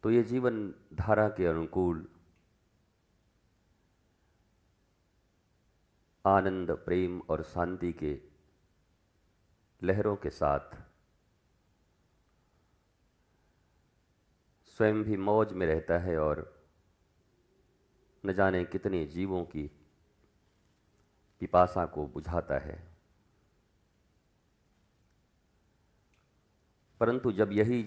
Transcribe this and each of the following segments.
तो ये जीवन धारा के अनुकूल आनंद, प्रेम और शांति के लहरों के साथ स्वयं भी मौज में रहता है और न जाने कितने जीवों की पिपासा को बुझाता है। परंतु जब यही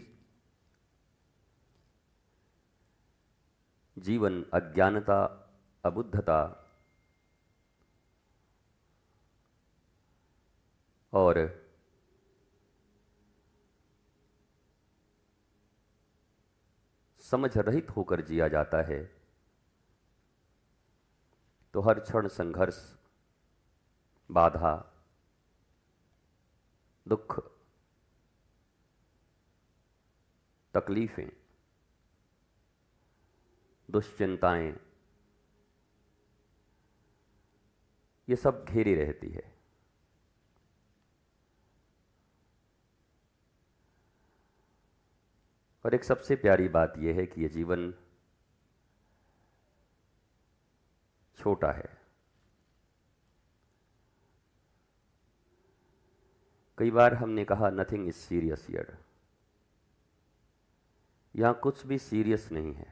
जीवन अज्ञानता, अबुद्धता और समझ रहित होकर जिया जाता है, तो हर क्षण संघर्ष, बाधा, दुख, तकलीफें, दुश्चिंताएं, ये सब घेरी रहती है। और एक सबसे प्यारी बात यह है कि यह जीवन छोटा है। कई बार हमने कहा नथिंग इज सीरियस हियर, यहां कुछ भी सीरियस नहीं है।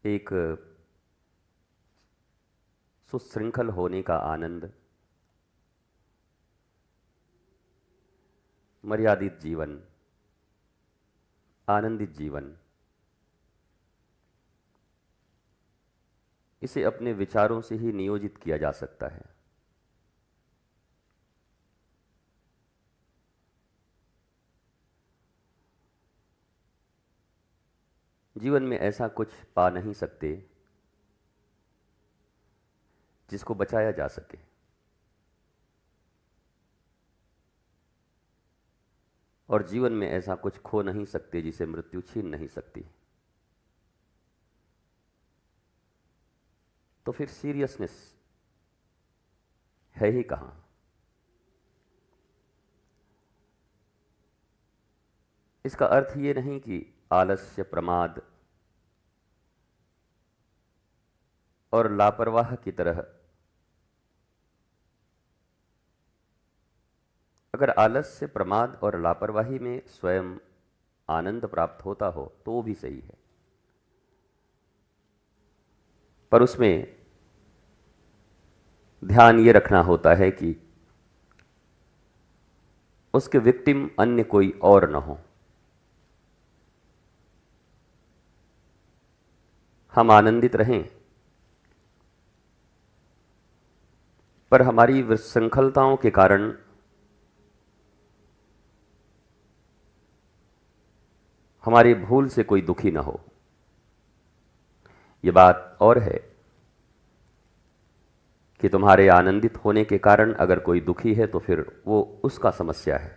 एक सुशृंखल होने का आनंद, मर्यादित जीवन, आनंदित जीवन, इसे अपने विचारों से ही नियोजित किया जा सकता है। जीवन में ऐसा कुछ पा नहीं सकते जिसको बचाया जा सके। और जीवन में ऐसा कुछ खो नहीं सकते जिसे मृत्यु छीन नहीं सकती। तो फिर सीरियसनेस है ही कहां? इसका अर्थ ये नहीं कि आलस्य, प्रमाद और लापरवाह की तरह, अगर आलस्य, प्रमाद और लापरवाही में स्वयं आनंद प्राप्त होता हो तो वो भी सही है, पर उसमें ध्यान ये रखना होता है कि उसके विक्टिम अन्य कोई और न हो। हम आनंदित रहें, पर हमारी विशृंखलताओं के कारण हमारी भूल से कोई दुखी न हो। ये बात और है कि तुम्हारे आनंदित होने के कारण अगर कोई दुखी है तो फिर वो उसका समस्या है,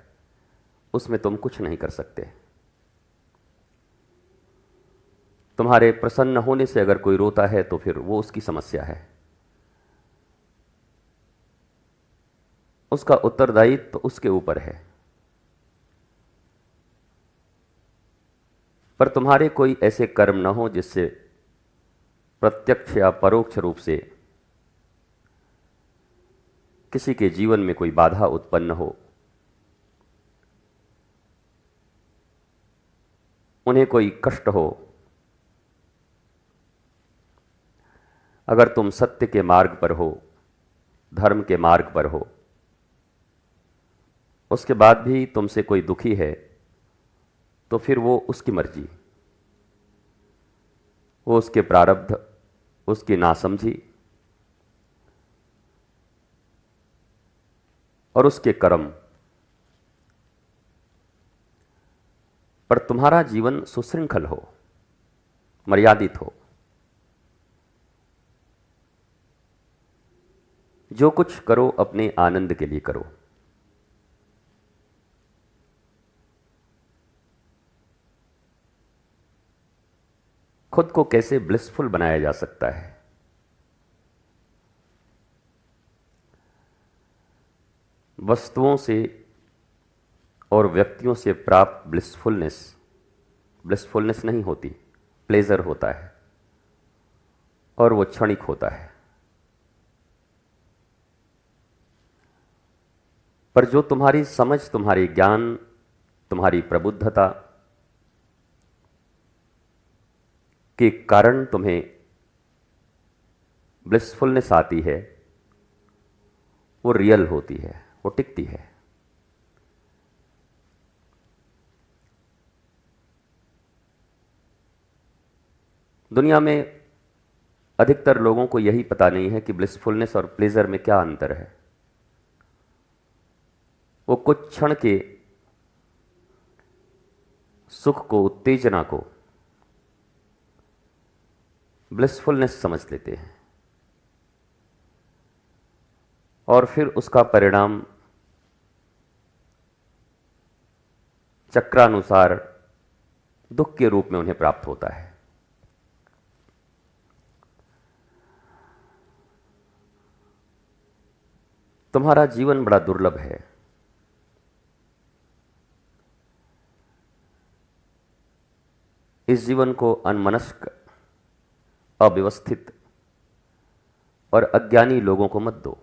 उसमें तुम कुछ नहीं कर सकते। तुम्हारे प्रसन्न होने से अगर कोई रोता है तो फिर वो उसकी समस्या है, उसका उत्तरदायित्व तो उसके ऊपर है। पर तुम्हारे कोई ऐसे कर्म न हो जिससे प्रत्यक्ष या परोक्ष रूप से किसी के जीवन में कोई बाधा उत्पन्न हो, उन्हें कोई कष्ट हो। अगर तुम सत्य के मार्ग पर हो, धर्म के मार्ग पर हो, उसके बाद भी तुमसे कोई दुखी है तो फिर वो उसकी मर्जी, वो उसके प्रारब्ध, उसकी नासमझी और उसके कर्म। पर तुम्हारा जीवन सुशृंखल हो, मर्यादित हो। जो कुछ करो अपने आनंद के लिए करो। खुद को कैसे ब्लिसफुल बनाया जा सकता है? वस्तुओं से और व्यक्तियों से प्राप्त ब्लिसफुलनेस नहीं होती, प्लेजर होता है और वो क्षणिक होता है। पर जो तुम्हारी समझ, तुम्हारी ज्ञान, तुम्हारी प्रबुद्धता के कारण तुम्हें ब्लिसफुलनेस आती है, वो रियल होती है, वो टिकती है। दुनिया में अधिकतर लोगों को यही पता नहीं है कि ब्लिसफुलनेस और प्लेजर में क्या अंतर है। वो कुछ क्षण के सुख को, उत्तेजना को ब्लिसफुलनेस समझ लेते हैं और फिर उसका परिणाम चक्रानुसार दुख के रूप में उन्हें प्राप्त होता है। तुम्हारा जीवन बड़ा दुर्लभ है। इस जीवन को अनमनस्क, अव्यवस्थित और अज्ञानी लोगों को मत दो।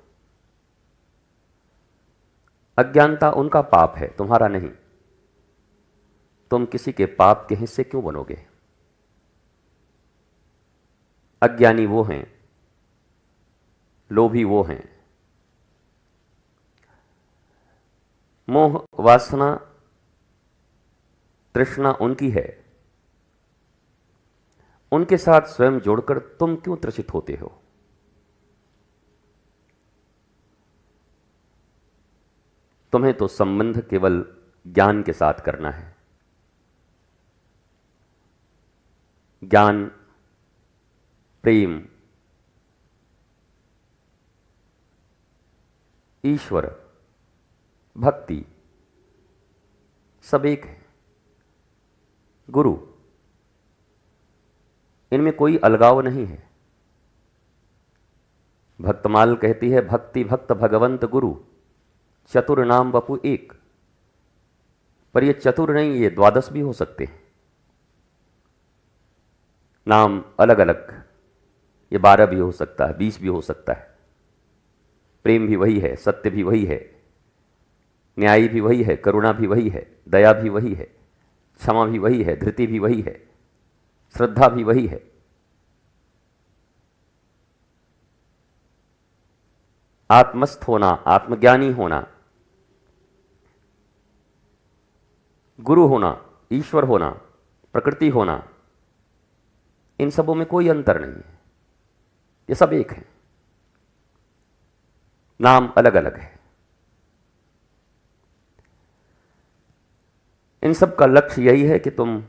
अज्ञानता उनका पाप है, तुम्हारा नहीं। तुम किसी के पाप के हिस्से क्यों बनोगे? अज्ञानी वो हैं, लोभी वो हैं। मोह, वासना, तृष्णा उनकी है। उनके साथ स्वयं जोड़कर तुम क्यों त्रसित होते हो? तुम्हें तो संबंध केवल ज्ञान के साथ करना है। ज्ञान, प्रेम, ईश्वर, भक्ति सब एक है। गुरु, इनमें कोई अलगाव नहीं है। भक्तमाल कहती है, भक्ति भक्त भगवंत गुरु, चतुर नाम वपु एक। पर ये चतुर नहीं, ये द्वादश भी हो सकते हैं। नाम अलग अलग, ये 12 भी हो सकता है, 20 भी हो सकता है। प्रेम भी वही है, सत्य भी वही है, न्याय भी वही है, करुणा भी वही है, दया भी वही है, क्षमा भी वही है, धृति भी वही है, श्रद्धा भी वही है। आत्मस्थ होना, आत्मज्ञानी होना, गुरु होना, ईश्वर होना, प्रकृति होना, इन सबों में कोई अंतर नहीं है। ये सब एक है, नाम अलग अलग है। इन सब का लक्ष्य यही है कि तुम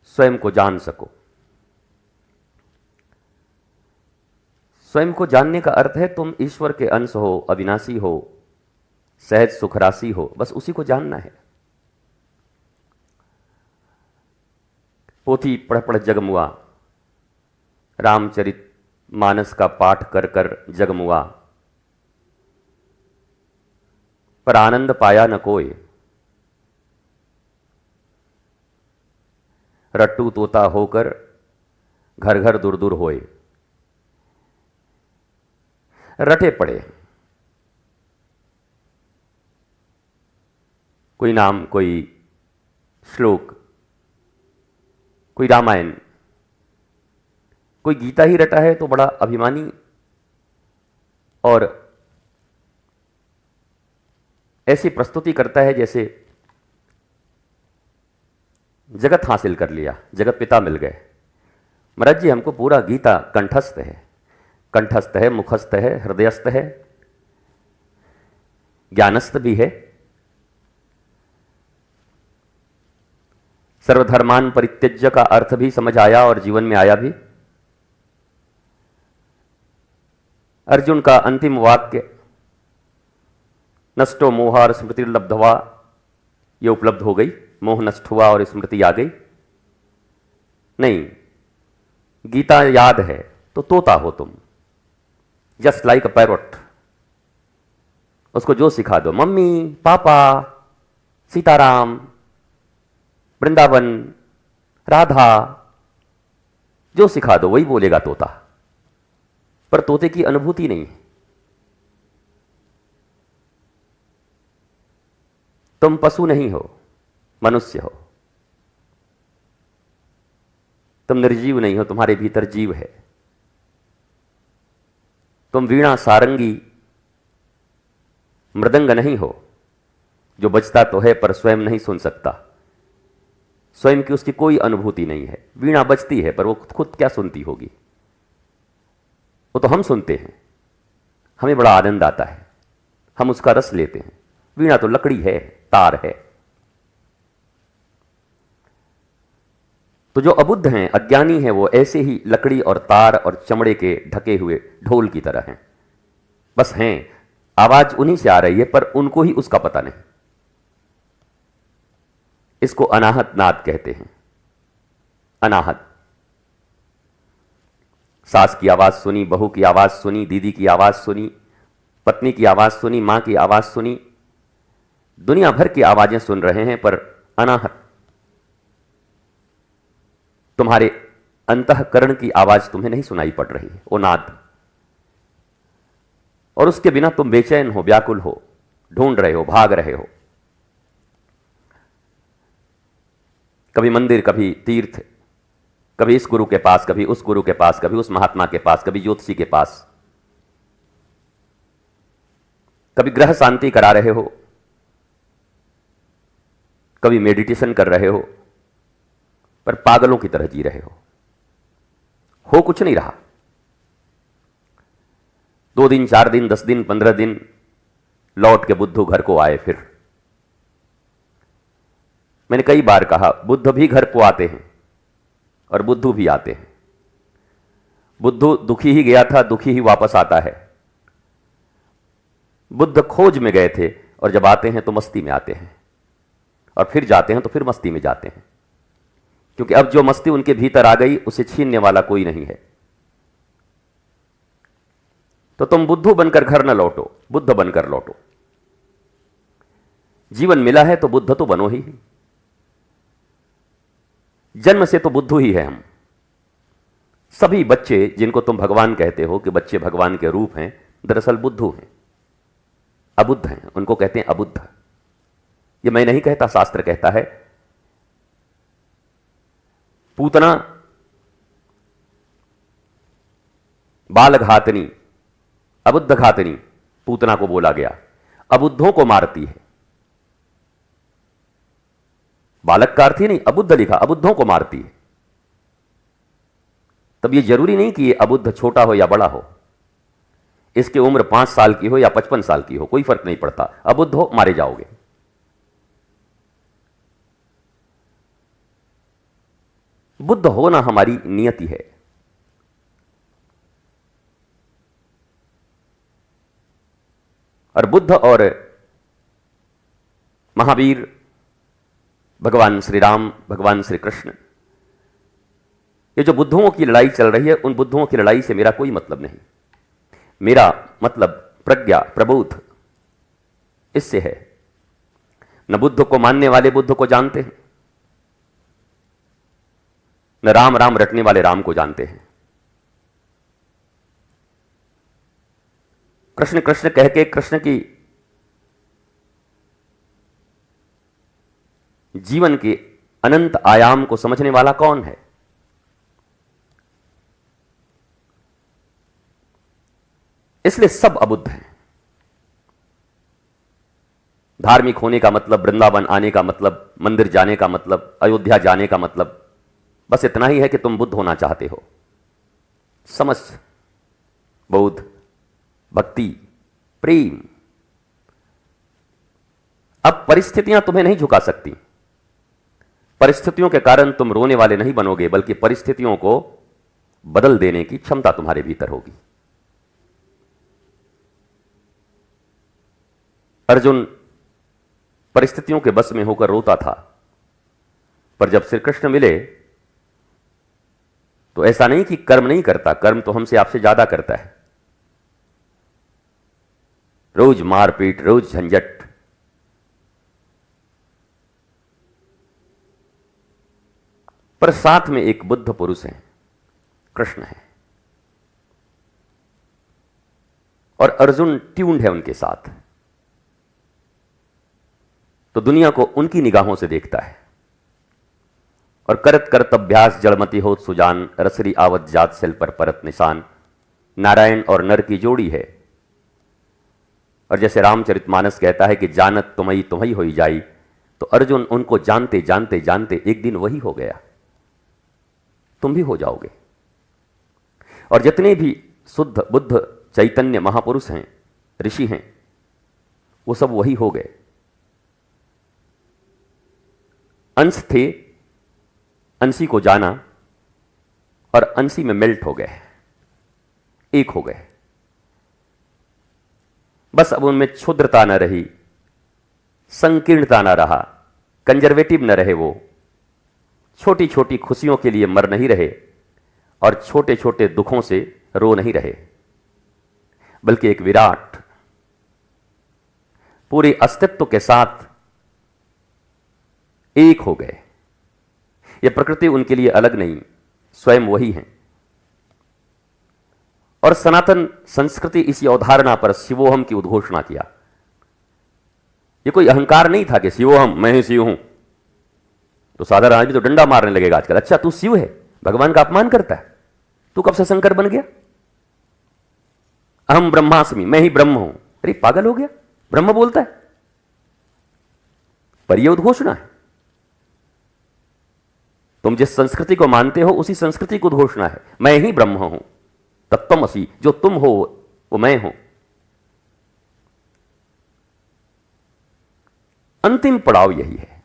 स्वयं को जान सको। स्वयं को जानने का अर्थ है तुम ईश्वर के अंश हो, अविनाशी हो, सहज सुखराशि हो, बस उसी को जानना है। पोथी पढ़ पढ़ जगमुआ, रामचरित मानस का पाठ कर कर जगमुआ, पर आनंद पाया न कोय। रट्टू तोता होकर घर घर दूर दूर होए। रटे पड़े, कोई नाम, कोई श्लोक, कोई रामायण, कोई गीता ही रटा है तो बड़ा अभिमानी और ऐसी प्रस्तुति करता है जैसे जगत हासिल कर लिया, जगत पिता मिल गए। महाराज जी, हमको पूरा गीता कंठस्थ है, कंठस्थ है, मुखस्थ है, हृदयस्थ है, ज्ञानस्थ भी है। सर्वधर्मान परित्यज्य का अर्थ भी समझ आया और जीवन में आया भी। अर्जुन का अंतिम वाक्य, नष्टो मोहार स्मृति लब्धवा, ये उपलब्ध हो गई, मोह नष्ट हुआ और स्मृति आ गई। नहीं, गीता याद है तो तोता हो तुम, जस्ट लाइक अ पैरट। उसको जो सिखा दो, मम्मी, पापा, सीताराम, वृंदावन, राधा, जो सिखा दो वही बोलेगा तोता। पर तोते की अनुभूति नहीं है। तुम पशु नहीं हो, मनुष्य हो। तुम निर्जीव नहीं हो, तुम्हारे भीतर जीव है। तुम वीणा, सारंगी, मृदंग नहीं हो जो बजता तो है पर स्वयं नहीं सुन सकता। स्वयं की उसकी कोई अनुभूति नहीं है। वीणा बजती है पर वो खुद क्या सुनती होगी? वो तो हम सुनते हैं, हमें बड़ा आनंद आता है, हम उसका रस लेते हैं। वीणा तो लकड़ी है, तार है। तो जो अबुद्ध हैं, अज्ञानी हैं, वो ऐसे ही लकड़ी और तार और चमड़े के ढके हुए ढोल की तरह हैं। बस हैं, आवाज उन्हीं से आ रही है पर उनको ही उसका पता नहीं। इसको अनाहत नाद कहते हैं। अनाहत। सास की आवाज सुनी, बहू की आवाज सुनी, दीदी की आवाज सुनी, पत्नी की आवाज सुनी, मां की आवाज सुनी, दुनिया भर की आवाजें सुन रहे हैं पर अनाहत। तुम्हारे अंतःकरण की आवाज तुम्हें नहीं सुनाई पड़ रही है, वो नाद। और उसके बिना तुम बेचैन हो, व्याकुल हो, ढूंढ रहे हो, भाग रहे हो। कभी मंदिर, कभी तीर्थ, कभी इस गुरु के पास, कभी उस गुरु के पास, कभी उस महात्मा के पास, कभी ज्योतिषी के पास, कभी ग्रह शांति करा रहे हो, कभी मेडिटेशन कर रहे हो, पर पागलों की तरह जी रहे हो कुछ नहीं रहा। 2 दिन, 4 दिन, 10 दिन, 15 दिन लौट के बुद्धू घर को आए। फिर मैंने कई बार कहा, बुद्ध भी घर को आते हैं और बुद्धू भी आते हैं। बुद्धू दुखी ही गया था, दुखी ही वापस आता है। बुद्ध खोज में गए थे और जब आते हैं तो मस्ती में आते हैं, और फिर जाते हैं तो फिर मस्ती में जाते हैं, क्योंकि अब जो मस्ती उनके भीतर आ गई उसे छीनने वाला कोई नहीं है। तो तुम बुद्धू बनकर घर न लौटो, बुद्ध बनकर लौटो। जीवन मिला है तो बुद्ध तो बनो ही। जन्म से तो बुद्धू ही है हम। सभी बच्चे जिनको तुम भगवान कहते हो कि बच्चे भगवान के रूप हैं, दरअसल बुद्धू हैं, अबुद्ध हैं। उनको कहते हैं अबुद्ध। ये मैं नहीं कहता, शास्त्र कहता है। पूतना बाल घातनी, अबुद्ध घातनी पूतना को बोला गया, अबुद्धों को मारती है। बालक का अर्थ ही नहीं, अबुद्ध लिखा, अबुद्धों को मारती है। तब ये जरूरी नहीं कि ये अबुद्ध छोटा हो या बड़ा हो, इसकी उम्र 5 साल की हो या 55 साल की हो, कोई फर्क नहीं पड़ता। अबुद्ध हो, मारे जाओगे। बुद्ध होना हमारी नियति है। और बुद्ध और महावीर, भगवान श्री राम, भगवान श्री कृष्ण, ये जो बुद्धुओं की लड़ाई चल रही है, उन बुद्धुओं की लड़ाई से मेरा कोई मतलब नहीं। मेरा मतलब प्रज्ञा, प्रबोध, इससे है। न बुद्ध को मानने वाले बुद्ध को जानते हैं, न राम राम रटने वाले राम को जानते हैं। कृष्ण कृष्ण कह के कृष्ण की जीवन के अनंत आयाम को समझने वाला कौन है? इसलिए सब अबुद्ध हैं। धार्मिक होने का मतलब, वृंदावन आने का मतलब, मंदिर जाने का मतलब, अयोध्या जाने का मतलब बस इतना ही है कि तुम बुद्ध होना चाहते हो। समझ, बौद्ध, भक्ति, प्रेम। अब परिस्थितियां तुम्हें नहीं झुका सकती। परिस्थितियों के कारण तुम रोने वाले नहीं बनोगे, बल्कि परिस्थितियों को बदल देने की क्षमता तुम्हारे भीतर होगी। अर्जुन परिस्थितियों के बस में होकर रोता था, पर जब श्री कृष्ण मिले तो ऐसा नहीं कि कर्म नहीं करता, कर्म तो हमसे आपसे ज्यादा करता है। रोज मारपीट, रोज झंझट। पर साथ में एक बुद्ध पुरुष है, कृष्ण है, और अर्जुन ट्यून्ड है उनके साथ। तो दुनिया को उनकी निगाहों से देखता है। और करत करत अभ्यास जड़मति होत सुजान, रसरी आवत जात सिल पर परत निशान। नारायण और नर की जोड़ी है। और जैसे रामचरितमानस कहता है कि जानत तुम्ही तुम्ही होई जाई, तो अर्जुन उनको जानते जानते जानते एक दिन वही हो गया, तुम भी हो जाओगे। और जितने भी शुद्ध बुद्ध चैतन्य महापुरुष हैं, ऋषि हैं, वो सब वही हो गए। अंश थे, अंशी को जाना और अंशी में मेल्ट हो गए, एक हो गए। बस अब उनमें क्षुद्रता न रही, संकीर्णता न रहा, कंजर्वेटिव न रहे। वो छोटी छोटी खुशियों के लिए मर नहीं रहे और छोटे छोटे दुखों से रो नहीं रहे, बल्कि एक विराट पूरे अस्तित्व के साथ एक हो गए। यह प्रकृति उनके लिए अलग नहीं, स्वयं वही है। और सनातन संस्कृति इसी अवधारणा पर शिवोहम की उद्घोषणा किया। यह कोई अहंकार नहीं था कि शिवोहम, मैं ही शिव हूं। तो साधारण आदमी तो डंडा मारने लगेगा आजकल, अच्छा तू शिव है, भगवान का अपमान करता है, तू कब से शंकर बन गया? अहम ब्रह्मास्मि, मैं ही ब्रह्म हूं। अरे पागल हो गया, ब्रह्म बोलता है। पर यह उद्घोषणा है। तुम जिस संस्कृति को मानते हो उसी संस्कृति की उद्घोषणा है, मैं ही ब्रह्म हूं, तत्त्वमसि, जो तुम हो वो मैं हूं। अंतिम पड़ाव यही है।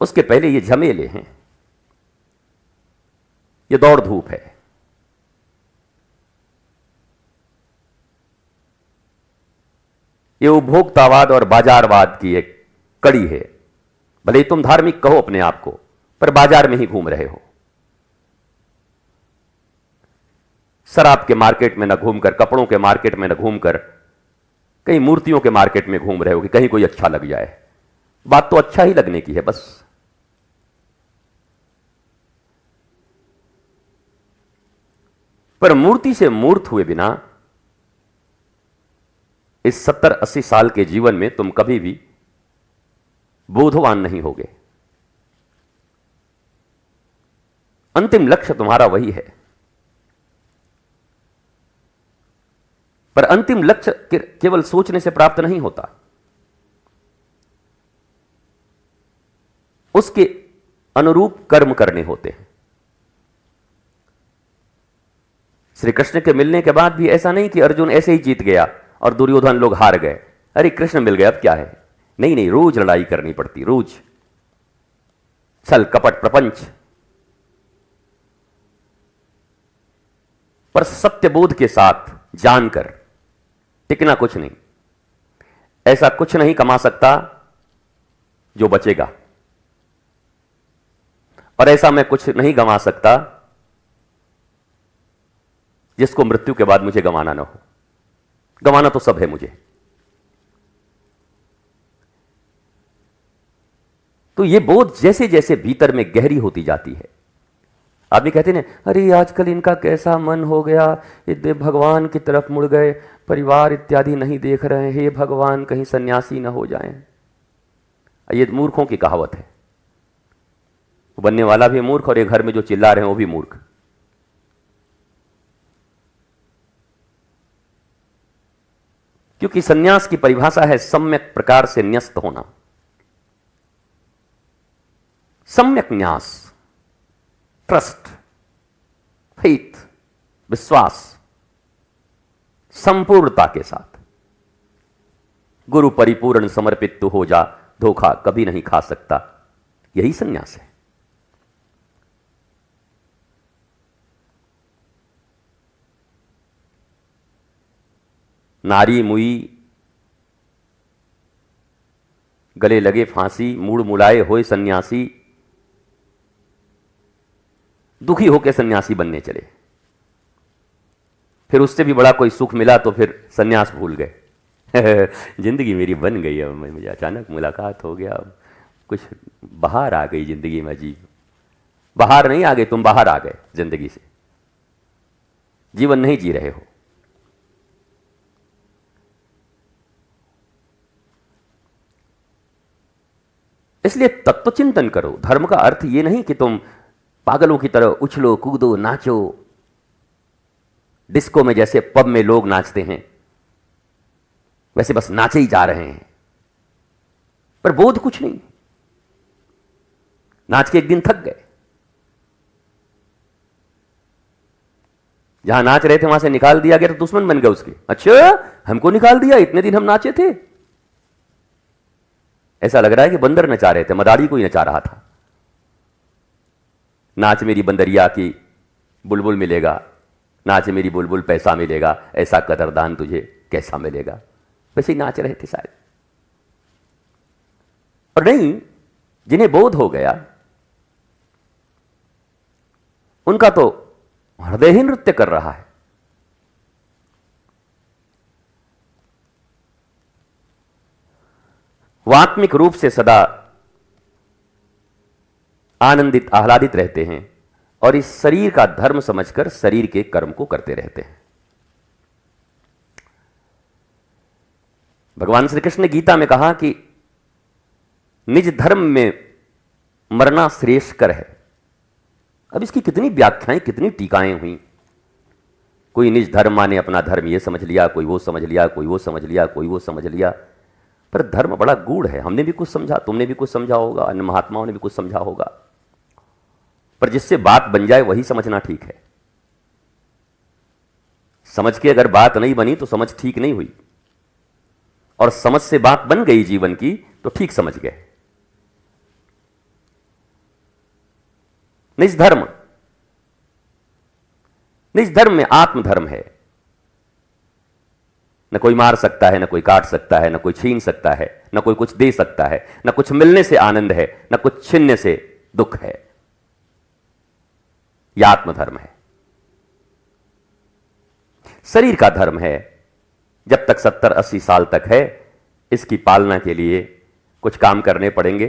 उसके पहले ये झमेले हैं, ये दौड़ धूप है। ये उपभोक्तावाद और बाजारवाद की एक कड़ी है। भले ही तुम धार्मिक कहो अपने आप को, पर बाजार में ही घूम रहे हो। शराब के मार्केट में न घूमकर, कपड़ों के मार्केट में न घूमकर, कहीं मूर्तियों के मार्केट में घूम रहे हो कि कहीं कोई अच्छा लग जाए। बात तो अच्छा ही लगने की है बस। पर मूर्ति से मूर्त हुए बिना इस 70-80 साल के जीवन में तुम कभी भी बोधवान नहीं होगे। अंतिम लक्ष्य तुम्हारा वही है। पर अंतिम लक्ष्य केवल सोचने से प्राप्त नहीं होता, उसके अनुरूप कर्म करने होते हैं। श्री कृष्ण के मिलने के बाद भी ऐसा नहीं कि अर्जुन ऐसे ही जीत गया और दुर्योधन लोग हार गए। अरे कृष्ण मिल गए अब क्या है? नहीं नहीं, रोज लड़ाई करनी पड़ती, रोज छल कपट प्रपंच। पर सत्यबोध के साथ जानकर टिकना कुछ नहीं। ऐसा कुछ नहीं कमा सकता जो बचेगा, और ऐसा मैं कुछ नहीं गंवा सकता जिसको मृत्यु के बाद मुझे गंवाना ना हो। गंवाना तो सब है मुझे। तो ये बोध जैसे जैसे भीतर में गहरी होती जाती है, आदमी कहते हैं अरे आजकल इनका कैसा मन हो गया, ये भगवान की तरफ मुड़ गए, परिवार इत्यादि नहीं देख रहे हैं, हे भगवान कहीं सन्यासी ना हो जाएं। ये मूर्खों की कहावत है। बनने वाला भी मूर्ख और ये घर में जो चिल्ला रहे हैं वो भी मूर्ख। क्योंकि सन्यास की परिभाषा है सम्यक प्रकार से न्यस्त होना। सम्यक न्यास, ट्रस्ट, फेथ, विश्वास, संपूर्णता के साथ। गुरु परिपूर्ण समर्पित तू हो जा, धोखा कभी नहीं खा सकता। यही सन्यास है। नारी मुई गले लगे फांसी, मूड मुलाए होए सन्यासी, दुखी होकर सन्यासी बनने चले। फिर उससे भी बड़ा कोई सुख मिला तो फिर सन्यास भूल गए। जिंदगी मेरी बन गई, अब मुझे अचानक मुलाकात हो गया, कुछ बाहर आ गई जिंदगी में। अजीब, बाहर नहीं आ गए तुम, बाहर आ गए जिंदगी से, जीवन नहीं जी रहे हो। इसलिए तत्व चिंतन करो। धर्म का अर्थ यह नहीं कि तुम पागलों की तरह उछलो कूदो नाचो, डिस्को में जैसे पब में लोग नाचते हैं वैसे बस नाचे ही जा रहे हैं, पर बोध कुछ नहीं। नाच के एक दिन थक गए, जहां नाच रहे थे वहां से निकाल दिया गया तो दुश्मन बन गए उसके। अच्छा, हमको निकाल दिया, इतने दिन हम नाचे थे। ऐसा लग रहा है कि बंदर नचा रहे थे, मदारी कोई नचा रहा था। नाच मेरी बंदरिया की बुलबुल मिलेगा, नाच मेरी बुलबुल पैसा मिलेगा, ऐसा कदरदान तुझे कैसा मिलेगा, वैसे ही नाच रहे थे शायद। और नहीं, जिन्हें बोध हो गया उनका तो हृदय ही नृत्य कर रहा है। वो आत्मिक रूप से सदा आनंदित आह्लादित रहते हैं और इस शरीर का धर्म समझकर शरीर के कर्म को करते रहते हैं। भगवान श्री कृष्ण ने गीता में कहा कि निज धर्म में मरना श्रेष्ठकर है। अब इसकी कितनी व्याख्याएं, कितनी टीकाएं हुई। कोई निज धर्म माने अपना धर्म ये समझ लिया, कोई वो समझ लिया, कोई वो समझ लिया, कोई वो समझ लिया। पर धर्म बड़ा गूढ़ है। हमने भी कुछ समझा, तुमने भी कुछ समझा होगा, अन्य महात्माओं ने भी कुछ समझा होगा, पर जिससे बात बन जाए वही समझना ठीक है। समझ के अगर बात नहीं बनी तो समझ ठीक नहीं हुई, और समझ से बात बन गई जीवन की तो ठीक समझ गए। निज धर्म, निज धर्म में आत्मधर्म है। न कोई मार सकता है, न कोई काट सकता है, न कोई छीन सकता है, न कोई कुछ दे सकता है, न कुछ मिलने से आनंद है, न कुछ छीनने से दुख है। यह आत्मधर्म है। शरीर का धर्म है, जब तक 70-80 साल तक है, इसकी पालना के लिए कुछ काम करने पड़ेंगे।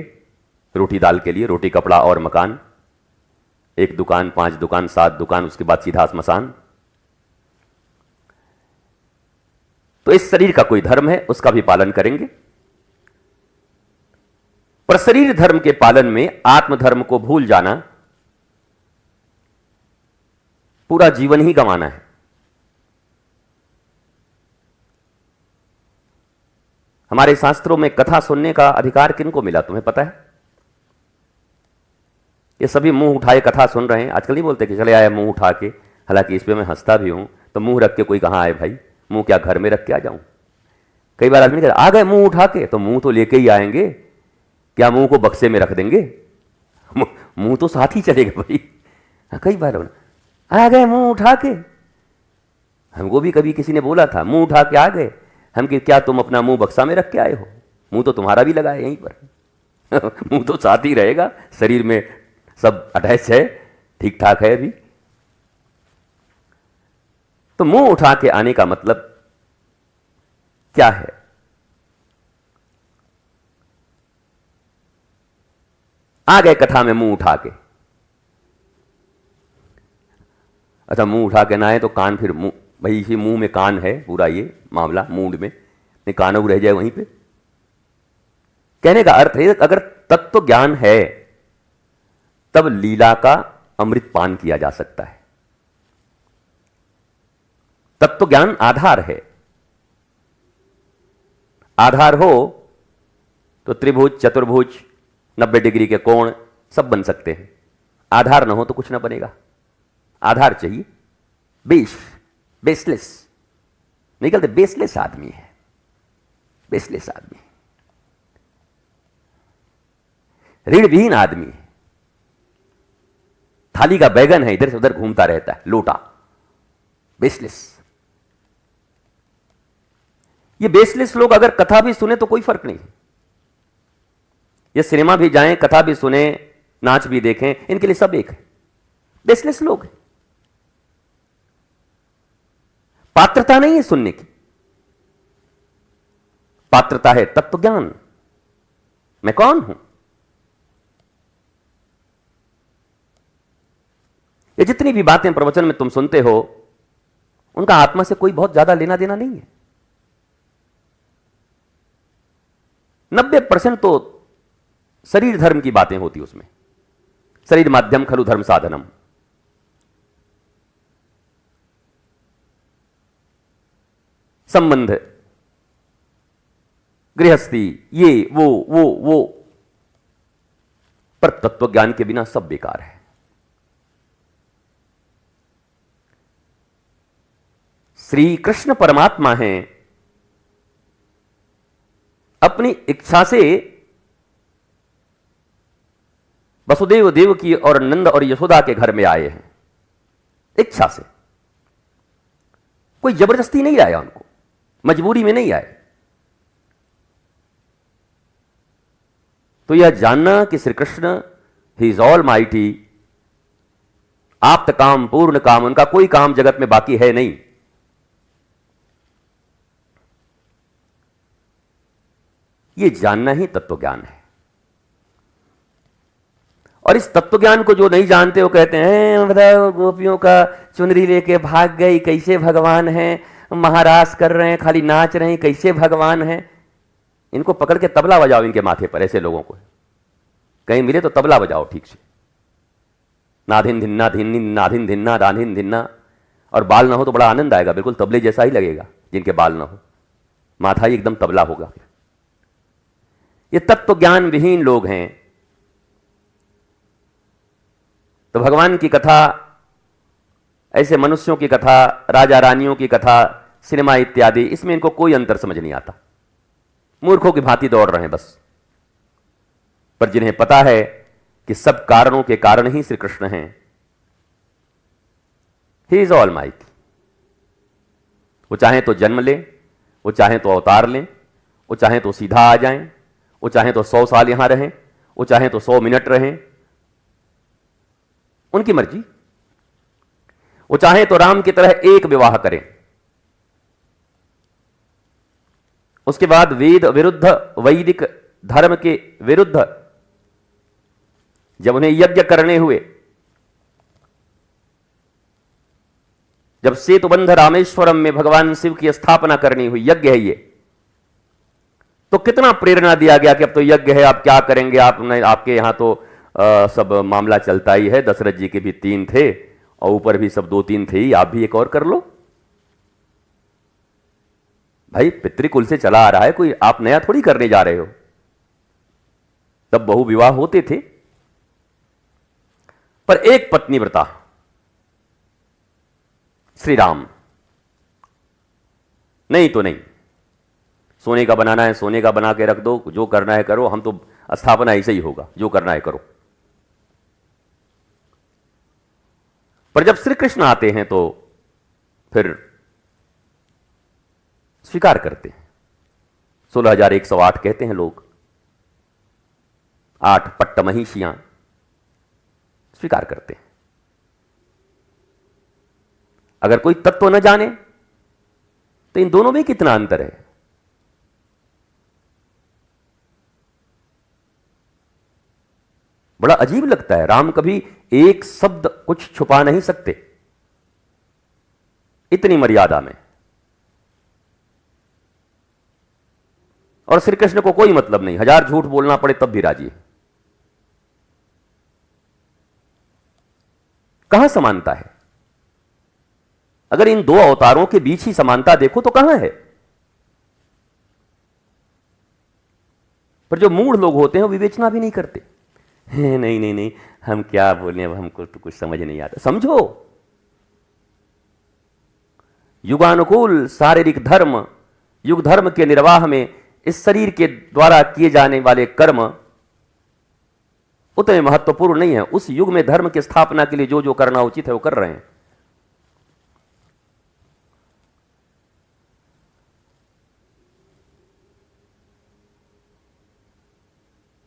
रोटी दाल के लिए, रोटी कपड़ा और मकान, 1 दुकान, 5 दुकान, 7 दुकान, उसके बाद सीधा स्मशान। तो इस शरीर का कोई धर्म है, उसका भी पालन करेंगे। पर शरीर धर्म के पालन में आत्मधर्म को भूल जाना, पूरा जीवन ही गंवाना है। हमारे शास्त्रों में कथा सुनने का अधिकार किनको मिला, तुम्हें पता है? ये सभी मुंह उठाए कथा सुन रहे हैं। आजकल नहीं बोलते कि चले आए मुंह उठा के, हालांकि इस पे मैं हंसता भी हूं। तो मुंह रख के कोई कहां आए भाई, मुंह क्या घर में रख के आ जाऊं? कई बार आदमी कहते आ गए मुंह उठा के, तो मुंह तो लेके ही आएंगे, क्या मुंह को बक्से में रख देंगे? मुंह तो साथ ही चलेगा भाई। कई बार आ गए मुंह उठा के। हमको भी कभी किसी ने बोला था मुंह उठा के आ गए। हम कि क्या तुम अपना मुंह बक्सा में रख के आए हो? मुंह तो तुम्हारा भी लगा है यहीं पर। मुंह तो साथ ही रहेगा, शरीर में सब अटैच है, ठीक ठाक है अभी। तो मुंह उठा के आने का मतलब क्या है? आ गए कथा में मुंह उठा के। अच्छा, मुंह उठा के ना आए तो कान, फिर मुंह, भाई इसी मुंह में कान है, पूरा ये मामला मूड में, नहीं कान रह जाए वहीं पे। कहने का अर्थ है अगर तत्व ज्ञान है तब लीला का अमृत पान किया जा सकता है। तत्व ज्ञान आधार है। आधार हो तो त्रिभुज, चतुर्भुज, 90 डिग्री के कोण सब बन सकते हैं। आधार ना हो तो कुछ ना बनेगा। आधार चाहिए। बेसलेस नहीं कहते, बेसलेस आदमी है, बेसलेस आदमी, ऋण विहीन आदमी है। थाली का बैगन है, इधर से उधर घूमता रहता है, लोटा, बेसलेस। ये बेसलेस लोग अगर कथा भी सुने तो कोई फर्क नहीं। ये सिनेमा भी जाएं, कथा भी सुने, नाच भी देखें, इनके लिए सब एक है। बेसलेस लोग हैं। पात्रता नहीं है सुनने की, पात्रता है तत्व ज्ञान। मैं कौन हूं? ये जितनी भी बातें प्रवचन में तुम सुनते हो, उनका आत्मा से कोई बहुत ज्यादा लेना देना नहीं है। 90% तो शरीर धर्म की बातें होती उसमें। शरीर माध्यम खलु धर्म साधनम। संबंध, गृहस्थी, ये वो, पर तत्व ज्ञान के बिना सब बेकार है। श्री कृष्ण परमात्मा हैं, अपनी इच्छा से वसुदेव देवकी और नंद और यशोदा के घर में आए हैं। इच्छा से, कोई जबरदस्ती नहीं लाया उनको, मजबूरी में नहीं आए। तो यह जानना कि Shri Krishna he is all mighty, आप्त काम पूर्ण काम, उनका कोई काम जगत में बाकी है नहीं। ये जानना ही तत्व ज्ञान है। और इस तत्व ज्ञान को जो नहीं जानते वो कहते हैं बताओ गोपियों का चुनरी लेके भाग गई, कैसे भगवान हैं, महारास कर रहे हैं, खाली नाच रहे हैं, कैसे भगवान हैं। इनको पकड़ के तबला बजाओ इनके माथे पर, ऐसे लोगों को कहीं मिले तो तबला बजाओ ठीक से, नाधिन धिन्ना धिन्नी नाधिन धिन्ना दाधिन धिन्ना। और बाल ना हो तो बड़ा आनंद आएगा, बिल्कुल तबले जैसा ही लगेगा। जिनके बाल ना हो, माथा ही एकदम तबला होगा। ये तत्व ज्ञान विहीन लोग हैं। तो भगवान की कथा, ऐसे मनुष्यों की कथा, राजा रानियों की कथा, सिनेमा इत्यादि, इसमें इनको कोई अंतर समझ नहीं आता। मूर्खों की भांति दौड़ रहे हैं बस। पर जिन्हें पता है कि सब कारणों के कारण ही श्री कृष्ण हैं, ही इज ऑल माइटी। वो चाहे तो जन्म ले, वो चाहे तो अवतार लें, वो चाहे तो सीधा आ जाएं, वो चाहे तो 100 साल यहां रहें, वो चाहे तो 100 मिनट रहें, उनकी मर्जी। वो चाहे तो राम की तरह एक विवाह करें, उसके बाद वेद विरुद्ध, वैदिक धर्म के विरुद्ध जब उन्हें यज्ञ करने हुए, जब सेतुबंध रामेश्वरम में भगवान शिव की स्थापना करनी हुई, यज्ञ है ये, तो कितना प्रेरणा दिया गया कि अब तो यज्ञ है, आप क्या करेंगे, आपके यहां तो सब मामला चलता ही है। दशरथ जी के भी 3 थे और ऊपर भी सब 2-3 थे ही, आप भी एक और कर लो। भाई पितृकुल से चला आ रहा है, कोई आप नया थोड़ी करने जा रहे हो। तब बहु विवाह होते थे, पर एक पत्नी व्रता श्री राम, नहीं तो नहीं। सोने का बनाना है सोने का बना के रख दो, जो करना है करो, हम तो स्थापना ऐसे ही होगा, जो करना है करो। पर जब श्री कृष्ण आते हैं तो फिर स्वीकार करते हैं। 16,108 कहते हैं लोग, 8 पट्ट महिषियां स्वीकार करते हैं। अगर कोई तत्व न जाने तो इन दोनों में कितना अंतर है। बड़ा अजीब लगता है। राम कभी एक शब्द कुछ छुपा नहीं सकते, इतनी मर्यादा में। और श्री कृष्ण को कोई मतलब नहीं, 1000 झूठ बोलना पड़े तब भी राजी है। कहां समानता है? अगर इन 2 अवतारों के बीच ही समानता देखो तो कहां है? पर जो मूढ़ लोग होते हैं वो विवेचना भी नहीं करते। नहीं नहीं नहीं, हम क्या बोलें, अब हमको तो कुछ समझ नहीं आता। समझो, युगानुकूल शारीरिक धर्म, युग धर्म के निर्वाह में इस शरीर के द्वारा किए जाने वाले कर्म उतने महत्वपूर्ण नहीं है। उस युग में धर्म की स्थापना के लिए जो जो करना उचित है वो कर रहे हैं।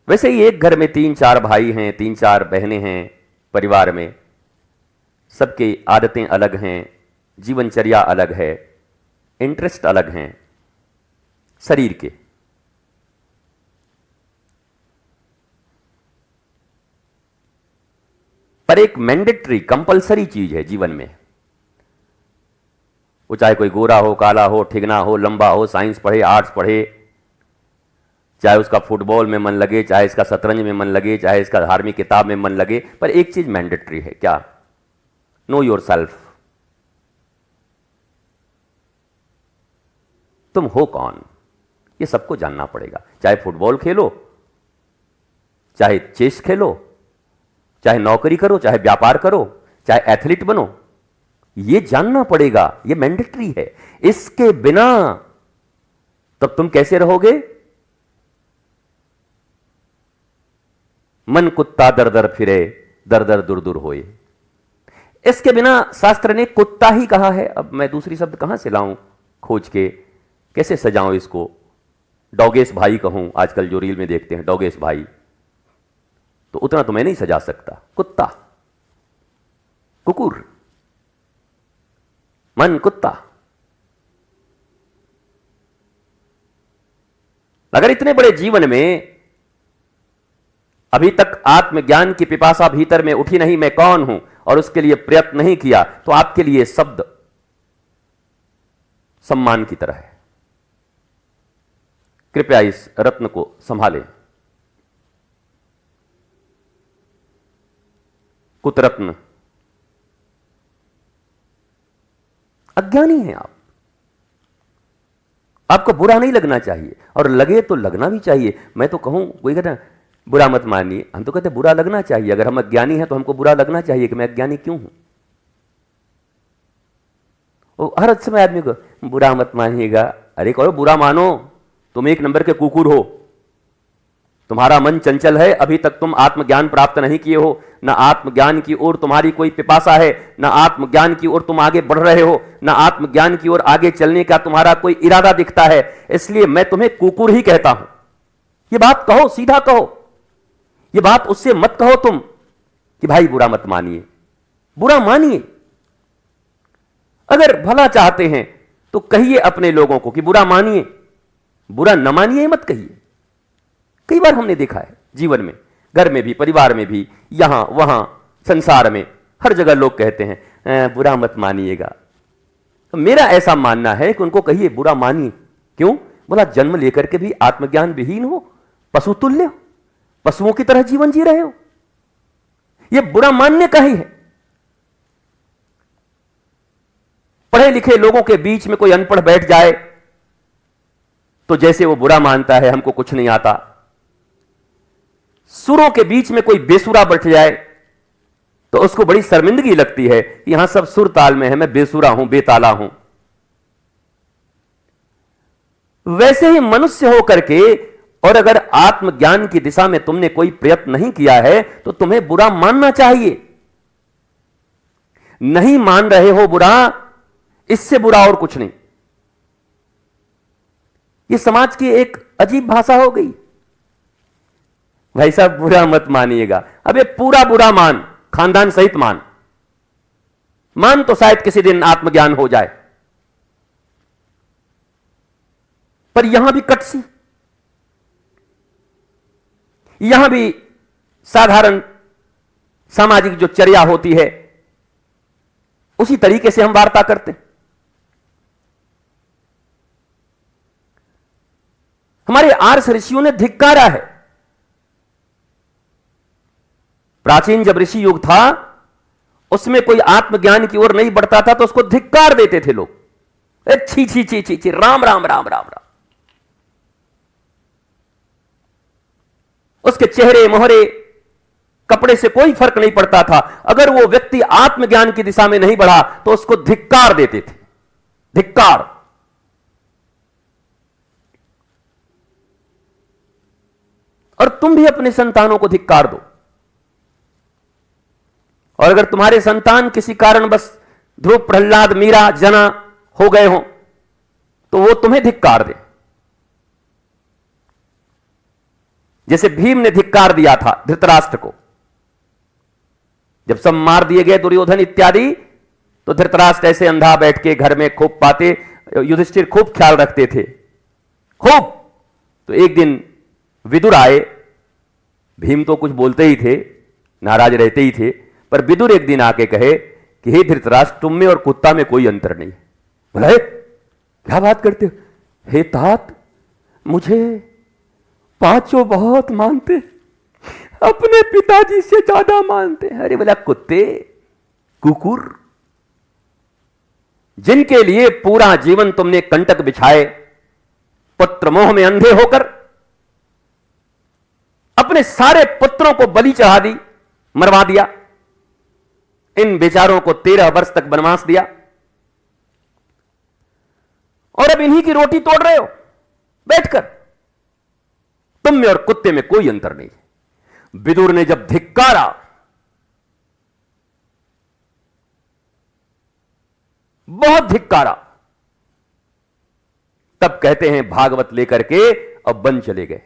वैसे ही एक घर में 3-4 भाई हैं, 3-4 बहनें हैं परिवार में, सबकी आदतें अलग हैं, जीवनचर्या अलग है, इंटरेस्ट अलग हैं शरीर के। पर एक मैंडेटरी कंपलसरी चीज है जीवन में, वो चाहे कोई गोरा हो, काला हो, ठिगना हो, लंबा हो, साइंस पढ़े, आर्ट्स पढ़े, चाहे उसका फुटबॉल में मन लगे, चाहे इसका शतरंज में मन लगे, चाहे इसका धार्मिक किताब में मन लगे, पर एक चीज मैंडेटरी है, क्या? Know your self. तुम हो कौन, ये सबको जानना पड़ेगा। चाहे फुटबॉल खेलो, चाहे चेस खेलो, चाहे नौकरी करो, चाहे व्यापार करो, चाहे एथलीट बनो, ये जानना पड़ेगा, ये मैंडेटरी है। इसके बिना तब तुम कैसे रहोगे? मन कुत्ता दर दर फिरे, दर दर दूर दूर होए। इसके बिना शास्त्र ने कुत्ता ही कहा है। अब मैं दूसरी शब्द कहां से लाऊं खोज के, कैसे सजाऊं इसको? डॉगेश भाई कहूं, आजकल जो रील में देखते हैं डॉगेश भाई, तो उतना तो मैं नहीं सजा सकता। कुत्ता, कुकुर, मन कुत्ता। अगर इतने बड़े जीवन में अभी तक आत्मज्ञान की पिपासा भीतर में उठी नहीं, मैं कौन हूं, और उसके लिए प्रयत्न नहीं किया, तो आपके लिए शब्द सम्मान की तरह है। कृपया इस रत्न को संभालें। कुतरत्न। अज्ञानी हैं आप, आपको बुरा नहीं लगना चाहिए, और लगे तो लगना भी चाहिए। मैं तो कहूं, कोई कहता है बुरा मत मानिए, हम तो कहते बुरा लगना चाहिए। अगर हम अज्ञानी हैं तो हमको बुरा लगना चाहिए कि मैं अज्ञानी क्यों हूं। वो हर समय आदमी को बुरा मत मानिएगा। अरे कहो बुरा मानो, तुम एक नंबर के कुकुर हो, तुम्हारा मन चंचल है, अभी तक तुम आत्मज्ञान प्राप्त नहीं किए हो, न आत्मज्ञान की ओर तुम्हारी कोई पिपासा है, न आत्मज्ञान की ओर तुम आगे बढ़ रहे हो, न आत्मज्ञान की ओर आगे चलने का तुम्हारा कोई इरादा दिखता है। इसलिए मैं तुम्हें कुकुर ही कहता हूं। ये बात कहो, सीधा कहो। ये बात उससे मत कहो तुम कि भाई बुरा मत मानिए। बुरा मानिए, अगर भला चाहते हैं तो कहिए अपने लोगों को कि बुरा मानिए, बुरा न मानिए मत कहिए। कई बार हमने देखा है जीवन में, घर में भी, परिवार में भी, यहां वहां, संसार में, हर जगह लोग कहते हैं बुरा मत मानिएगा। तो मेरा ऐसा मानना है कि उनको कहिए बुरा मानिए। क्यों? बोला जन्म लेकर के भी आत्मज्ञान विहीन हो, पशु तुल्य हो, पशुओं की तरह जीवन जी रहे हो। यह बुरा मानने का ही है। पढ़े लिखे लोगों के बीच में कोई अनपढ़ बैठ जाए तो जैसे वो बुरा मानता है हमको कुछ नहीं आता। सुरों के बीच में कोई बेसुरा बैठ जाए तो उसको बड़ी शर्मिंदगी लगती है, यहां सब सुर ताल में है, मैं बेसुरा हूं, बेताला हूं। वैसे ही मनुष्य होकर के, और अगर आत्मज्ञान की दिशा में तुमने कोई प्रयत्न नहीं किया है तो तुम्हें बुरा मानना चाहिए। नहीं मान रहे हो बुरा, इससे बुरा और कुछ नहीं। यह समाज की एक अजीब भाषा हो गई। भाई साहब बुरा मत मानिएगा। अबे पूरा बुरा मान, खानदान सहित मान। मान तो शायद किसी दिन आत्मज्ञान हो जाए। पर यहां भी कटसी, यहां भी साधारण सामाजिक जो चर्या होती है उसी तरीके से हम वार्ता करते हैं। हमारे आर्ष ऋषियों ने धिक्कारा है। प्राचीन जब ऋषि युग था उसमें कोई आत्मज्ञान की ओर नहीं बढ़ता था तो उसको धिक्कार देते थे लोग। छी छी छी छी छी, राम राम राम राम राम। उसके चेहरे मोहरे कपड़े से कोई फर्क नहीं पड़ता था। अगर वो व्यक्ति आत्मज्ञान की दिशा में नहीं बढ़ा तो उसको धिक्कार देते थे। धिक्कार। और तुम भी अपने संतानों को धिक्कार दो। और अगर तुम्हारे संतान किसी कारण बस ध्रुव, प्रहलाद, मीरा, जना हो गए हो तो वो तुम्हें धिक्कार दे। जैसे भीम ने धिक्कार दिया था धृतराष्ट्र को, जब सब मार दिए गए दुर्योधन इत्यादि, तो धृतराष्ट्र ऐसे अंधा बैठ के घर में खूब पाते, युधिष्ठिर खूब ख्याल रखते थे, खूब। तो एक दिन विदुर आए। भीम तो कुछ बोलते ही थे, नाराज रहते ही थे, पर विदुर एक दिन आके कहे कि हे धृतराष्ट्र, तुम में और कुत्ता में कोई अंतर नहीं। बोला, क्या बात करते हो? हे तात, मुझे पांचों बहुत मानते, अपने पिताजी से ज्यादा मानते। अरे बोला, कुत्ते, कुकुर, जिनके लिए पूरा जीवन तुमने कंटक बिछाए, पुत्र मोह में अंधे होकर अपने सारे पुत्रों को बलि चढ़ा दी, मरवा दिया, इन बेचारों को 13 वर्ष तक वनवास दिया, और अब इन्हीं की रोटी तोड़ रहे हो बैठकर। तुम में और कुत्ते में कोई अंतर नहीं। विदुर ने जब धिक्कारा, बहुत धिक्कारा, तब कहते हैं भागवत लेकर के अब वन चले गए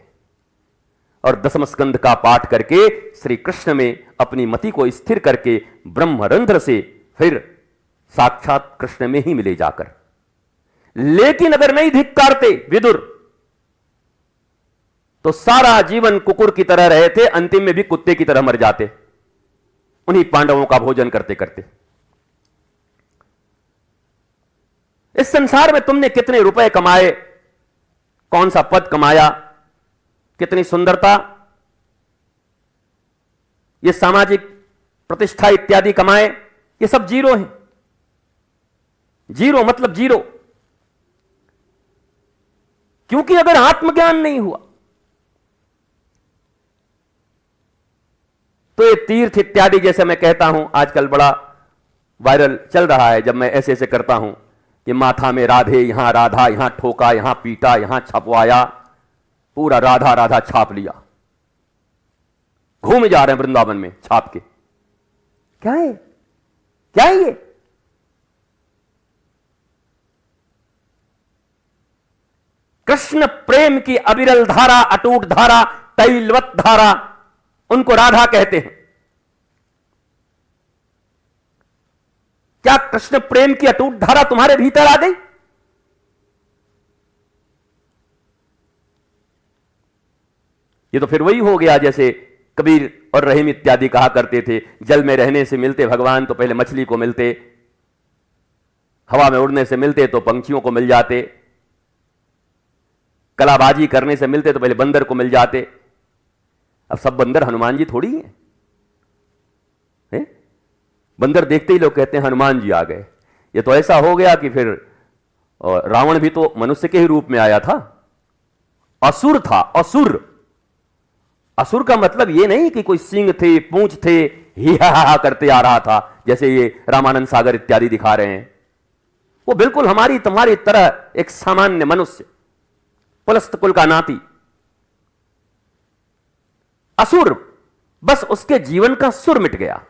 और दसम स्कंद का पाठ करके श्री कृष्ण में अपनी मति को स्थिर करके ब्रह्मरंध्र से फिर साक्षात कृष्ण में ही मिले जाकर। लेकिन अगर नहीं धिक्कारते विदुर, तो सारा जीवन कुकुर की तरह रहे थे, अंतिम में भी कुत्ते की तरह मर जाते, उन्हीं पांडवों का भोजन करते करते। इस संसार में तुमने कितने रुपए कमाए, कौन सा पद कमाया, कितनी सुंदरता, ये सामाजिक प्रतिष्ठा इत्यादि कमाए, ये सब जीरो हैं। जीरो मतलब जीरो। क्योंकि अगर आत्मज्ञान नहीं हुआ तो ये तीर्थ इत्यादि, जैसे मैं कहता हूं, आजकल बड़ा वायरल चल रहा है, जब मैं ऐसे ऐसे करता हूं कि माथा में राधे, यहां राधा, यहां ठोका, यहां पीटा, यहां छपवाया, पूरा राधा राधा छाप लिया, घूम जा रहे हैं वृंदावन में छाप के। क्या है, क्या है ये? कृष्ण प्रेम की अविरल धारा, अटूट धारा, तैलवत धारा, उनको राधा कहते हैं। क्या कृष्ण प्रेम की अटूट धारा तुम्हारे भीतर आ गई? ये तो फिर वही हो गया जैसे कबीर और रहीम इत्यादि कहा करते थे, जल में रहने से मिलते भगवान तो पहले मछली को मिलते, हवा में उड़ने से मिलते तो पंछियों को मिल जाते, कलाबाजी करने से मिलते तो पहले बंदर को मिल जाते। अब सब बंदर हनुमान जी थोड़ी हैं, है? बंदर देखते ही लोग कहते हैं हनुमान जी आ गए। ये तो ऐसा हो गया कि फिर रावण भी तो मनुष्य के ही रूप में आया था, असुर था, असुर। असुर का मतलब ये नहीं कि कोई सिंह थे, पूंछ थे, ही हा करते आ रहा था जैसे ये रामानंद सागर इत्यादि दिखा रहे हैं। वो बिल्कुल हमारी तुम्हारी तरह एक सामान्य मनुष्य, पुलस्त कुल का नाती, असुर। बस उसके जीवन का सुर मिट गया,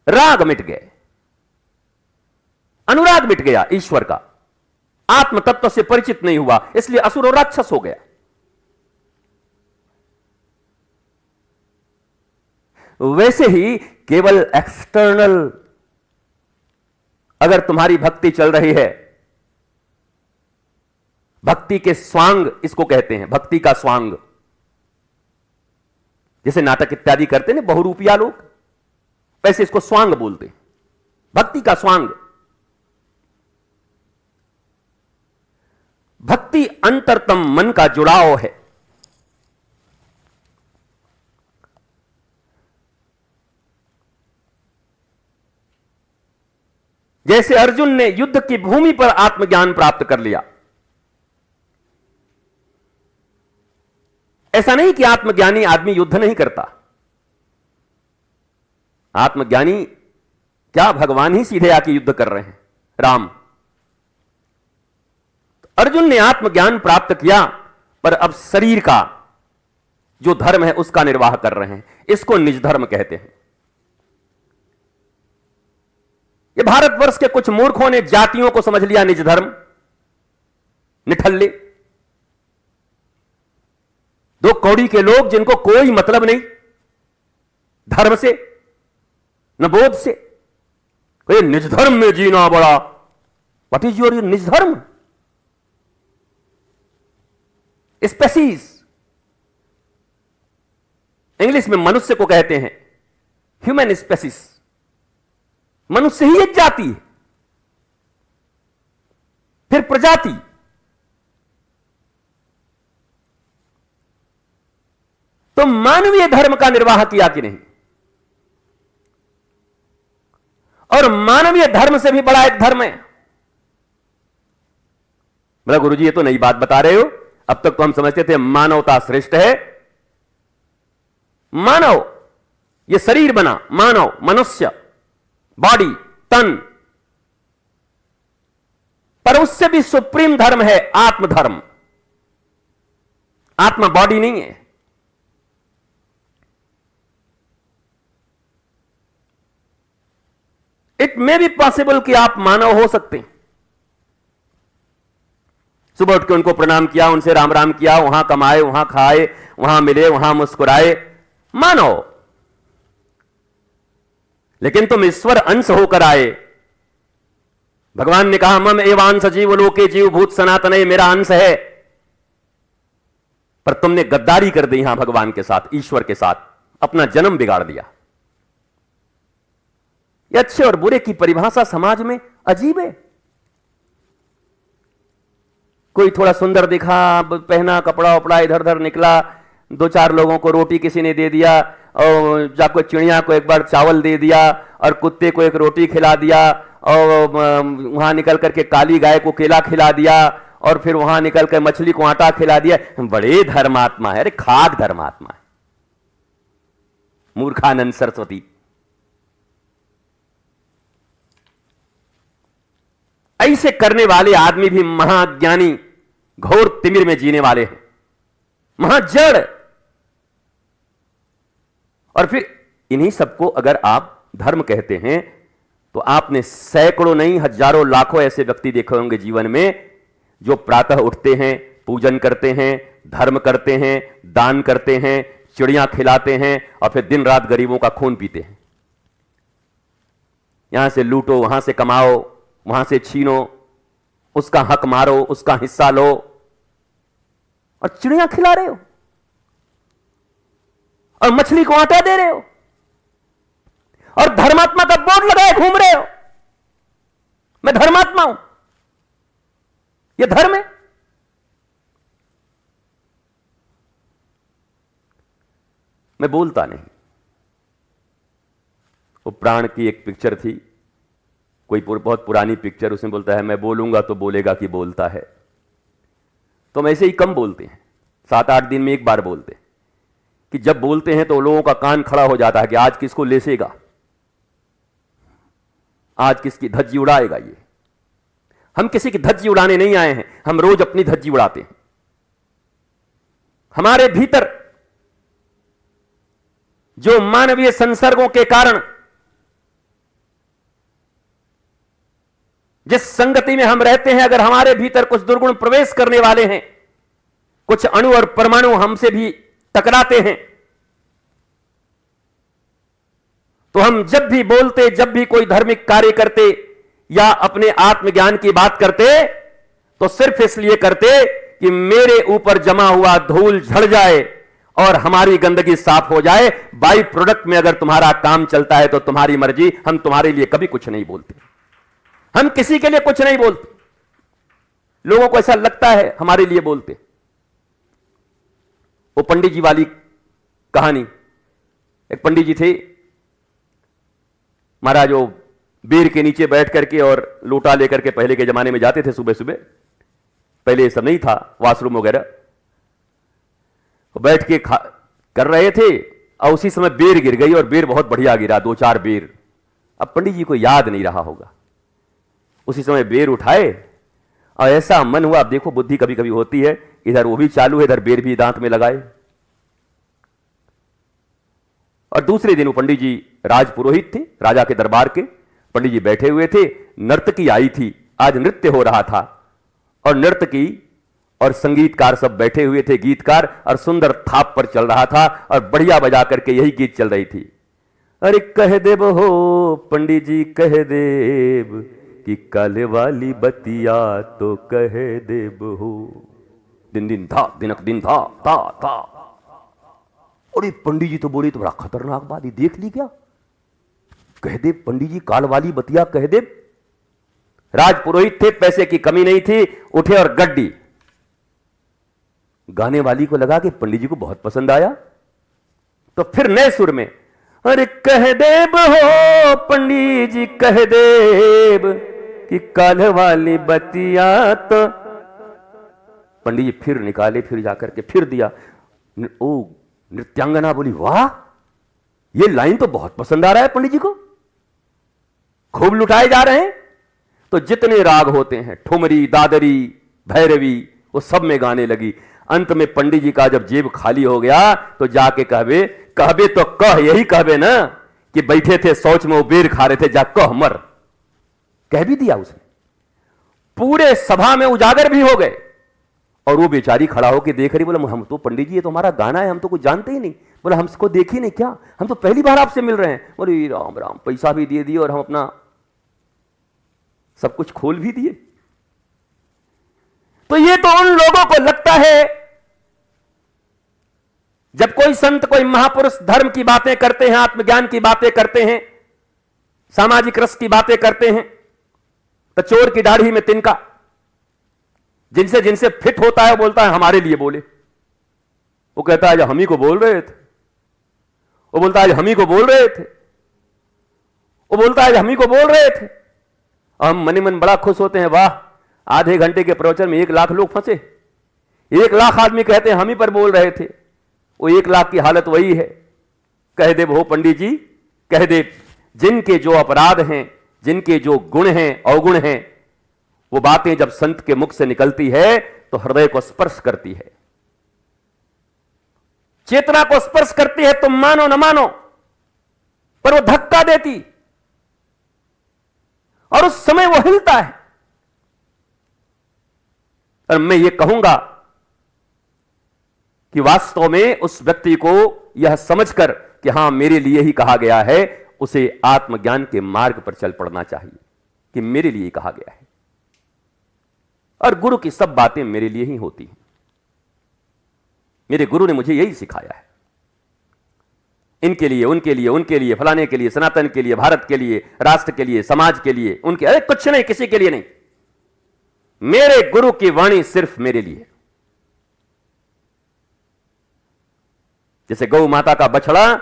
राग मिट गए, अनुराग मिट गया ईश्वर का, आत्म तत्व से परिचित नहीं हुआ, इसलिए असुर और राक्षस हो गया। वैसे ही केवल एक्सटर्नल अगर तुम्हारी भक्ति चल रही है, भक्ति के स्वांग इसको कहते हैं, भक्ति का स्वांग, जैसे नाटक इत्यादि करते हैं बहुरूपिया लोग, वैसे इसको स्वांग बोलते हैं, भक्ति का स्वांग। भक्ति अंतरतम मन का जुड़ाव है। जैसे अर्जुन ने युद्ध की भूमि पर आत्मज्ञान प्राप्त कर लिया, ऐसा नहीं कि आत्मज्ञानी आदमी युद्ध नहीं करता। आत्मज्ञानी क्या भगवान ही सीधे आके युद्ध कर रहे हैं, राम। अर्जुन ने आत्मज्ञान प्राप्त किया, पर अब शरीर का जो धर्म है उसका निर्वाह कर रहे हैं, इसको निज धर्म कहते हैं। ये भारतवर्ष के कुछ मूर्खों ने जातियों को समझ लिया निज धर्म, निठल्ले, दो कौड़ी के लोग जिनको कोई मतलब नहीं धर्म से न बोध से, ये निज धर्म में जीना बड़ा। व्हाट इज योर निज धर्म? स्पेसीज, इंग्लिश में मनुष्य को कहते हैं ह्यूमन स्पेसीज। मनुष्य ही एक जाति है, फिर प्रजाति। तो मानवीय धर्म का निर्वाह किया कि नहीं? और मानवीय धर्म से भी बड़ा एक धर्म है। बोला गुरुजी ये तो नई बात बता रहे हो, अब तक तो हम समझते थे मानवता श्रेष्ठ है। मानव, ये शरीर बना, मानव, मनुष्य, बॉडी, तन, पर उससे भी सुप्रीम धर्म है आत्मधर्म। आत्मा बॉडी नहीं है। इट मे बी पॉसिबल कि आप मानव हो सकते हैं। सुबह उठ के उनको प्रणाम किया, उनसे राम राम किया, वहां कमाए, वहां खाए, वहां मिले, वहां मुस्कुराए, मानव। लेकिन तुम ईश्वर अंश होकर आए। भगवान ने कहा मम एवांश जीव लोके जीव भूत सनातन, ये मेरा अंश है। पर तुमने गद्दारी कर दी यहां भगवान के साथ, ईश्वर के साथ, अपना जन्म बिगाड़ दिया। ये अच्छे और बुरे की परिभाषा समाज में अजीब है। कोई थोड़ा सुंदर दिखा, पहना, कपड़ा उपड़ा इधर उधर निकला, दो चार लोगों को रोटी किसी ने दे दिया, और जाको चिड़िया को एक बार चावल दे दिया, और कुत्ते को एक रोटी खिला दिया, और वहां निकल करके काली गाय को केला खिला दिया, और फिर वहां निकल कर मछली को आटा खिला दिया। बड़े धर्मात्मा है। अरे खाक धर्मात्मा है, मूर्खानंद सरस्वती। ऐसे करने वाले आदमी भी महाज्ञानी, घोर तिमिर में जीने वाले हैं, महाजड़। और फिर इन्हीं सबको अगर आप धर्म कहते हैं तो आपने सैकड़ों नहीं हजारों लाखों ऐसे व्यक्ति देखे होंगे जीवन में जो प्रातः उठते हैं, पूजन करते हैं, धर्म करते हैं, दान करते हैं, चिड़ियां खिलाते हैं, और फिर दिन रात गरीबों का खून पीते हैं। यहां से लूटो, वहां से कमाओ, वहां से छीनो, उसका हक मारो, उसका हिस्सा लो, और चिड़ियां खिला रहे हो, और मछली को आटा दे रहे हो, और धर्मात्मा का बोर्ड लगाए घूम रहे हो, मैं धर्मात्मा हूं। यह धर्म है? मैं बोलता नहीं। वो प्राण की एक पिक्चर थी, कोई बहुत पुरानी पिक्चर, उसमें बोलता है मैं बोलूंगा तो बोलेगा कि बोलता है। तो हम ऐसे ही कम बोलते हैं, 7-8 दिन में एक बार बोलते हैं, कि जब बोलते हैं तो लोगों का कान खड़ा हो जाता है कि आज किसको लेसेगा, आज किसकी धज्जी उड़ाएगा ये। हम किसी की धज्जी उड़ाने नहीं आए हैं, हम रोज अपनी धज्जी उड़ाते हैं। हमारे भीतर जो मानवीय संसर्गों के कारण जिस संगति में हम रहते हैं, अगर हमारे भीतर कुछ दुर्गुण प्रवेश करने वाले हैं, कुछ अणु और परमाणु हमसे भी टकराते हैं, तो हम जब भी बोलते, जब भी कोई धार्मिक कार्य करते या अपने आत्मज्ञान की बात करते, तो सिर्फ इसलिए करते कि मेरे ऊपर जमा हुआ धूल झड़ जाए और हमारी गंदगी साफ हो जाए। बाई प्रोडक्ट में अगर तुम्हारा काम चलता है तो तुम्हारी मर्जी, हम तुम्हारे लिए कभी कुछ नहीं बोलते, हम किसी के लिए कुछ नहीं बोलते। लोगों को ऐसा लगता है हमारे लिए बोलते। वो पंडित जी वाली कहानी, एक पंडित जी थे महाराज, वो बेर के नीचे बैठ करके और लोटा लेकर के पहले के जमाने में जाते थे सुबह सुबह, पहले ये सब नहीं था, वॉशरूम वगैरह, बैठ के कर रहे थे, और उसी समय बेर गिर गई, और बेर बहुत बढ़िया गिरा, 2-4 बेर। अब पंडित जी को याद नहीं रहा होगा, उसी समय बेर उठाए, और ऐसा मन हुआ, अब देखो बुद्धि कभी कभी होती है, इधर वो भी चालू है, इधर बेर भी दांत में लगाए। और दूसरे दिन वो पंडित जी राजपुरोहित थे, राजा के दरबार के पंडित जी बैठे हुए थे, नर्तकी आई थी, आज नृत्य हो रहा था, और नर्तकी और संगीतकार सब बैठे हुए थे, गीतकार, और सुंदर थाप पर चल रहा था, और बढ़िया बजा करके यही गीत चल रही थी। अरे कह देब हो पंडित जी कह देब कि काले वाली बतिया तो कह देब हो। दिन दिन था दिनक दिन था था। अरे पंडित जी तो बोले तो बड़ा खतरनाक बात, ये देख ली क्या? कह दे पंडित जी काल वाली बतिया कह दे। राजपुरोहित थे, पैसे की कमी नहीं थी, उठे और गड्डी। गाने वाली को लगा कि पंडित जी को बहुत पसंद आया, तो फिर नए सुर में अरे कह देब हो पंडित जी कह देब कि काल वाली बतिया तो। पंडित जी फिर निकाले, फिर जाकर के फिर दिया। ओ नृत्यांगना बोली वाह ये लाइन तो बहुत पसंद आ रहा है पंडित जी को, खूब लुटाए जा रहे हैं। तो जितने राग होते हैं ठुमरी दादरी भैरवी वो सब में गाने लगी। अंत में पंडित जी का जब जेब खाली हो गया तो जाके कहबे कहबे तो कह यही कहबे ना कि बैठे थे शौच में वो बेर खा रहे थे, जा कह मर। कह भी दिया उसने। पूरे सभा में उजागर भी हो गए और वो बेचारी खड़ा होकर देख रही, बोला हम तो पंडित जी ये तो हमारा गाना है, हम तो कुछ जानते ही नहीं। बोला हमको देखी नहीं क्या, हम तो पहली बार आपसे मिल रहे हैं। बोले राम राम, पैसा भी दे दिए और हम अपना सब कुछ खोल भी दिए। तो ये तो उन लोगों को लगता है जब कोई संत कोई महापुरुष धर्म की बातें करते हैं, आत्मज्ञान की बातें करते हैं, सामाजिक रस की बातें करते हैं, तो चोर की दाढ़ी में तिनका, जिनसे जिनसे फिट होता है बोलता है हमारे लिए बोले। वो कहता है जो हम ही को बोल रहे थे, वो बोलता है हम ही को बोल रहे थे, वो बोलता है हम ही को बोल रहे थे। हम मनी मन बड़ा खुश होते हैं, वाह आधे घंटे के प्रवचन में 1 लाख लोग फंसे, 1 लाख आदमी कहते हैं हम ही पर बोल रहे थे। वो 1 लाख की हालत वही है। कह दे वो पंडित जी कह दे, जिनके जो अपराध हैं, जिनके जो गुण हैं अवगुण हैं, वो बातें जब संत के मुख से निकलती है तो हृदय को स्पर्श करती है, चेतना को स्पर्श करती है। तुम मानो न मानो, पर वो धक्का देती और उस समय वो हिलता है। और मैं ये कहूंगा कि वास्तव में उस व्यक्ति को यह समझकर कि हां मेरे लिए ही कहा गया है, उसे आत्मज्ञान के मार्ग पर चल पड़ना चाहिए कि मेरे लिए कहा गया है और गुरु की सब बातें मेरे लिए ही होती हैं। मेरे गुरु ने मुझे यही सिखाया है, इनके लिए उनके लिए उनके लिए फलाने के लिए सनातन के लिए भारत के लिए राष्ट्र के लिए समाज के लिए उनके, अरे कुछ नहीं किसी के लिए नहीं। मेरे गुरु की वाणी सिर्फ मेरे लिए। जैसे गौ माता का बछड़ा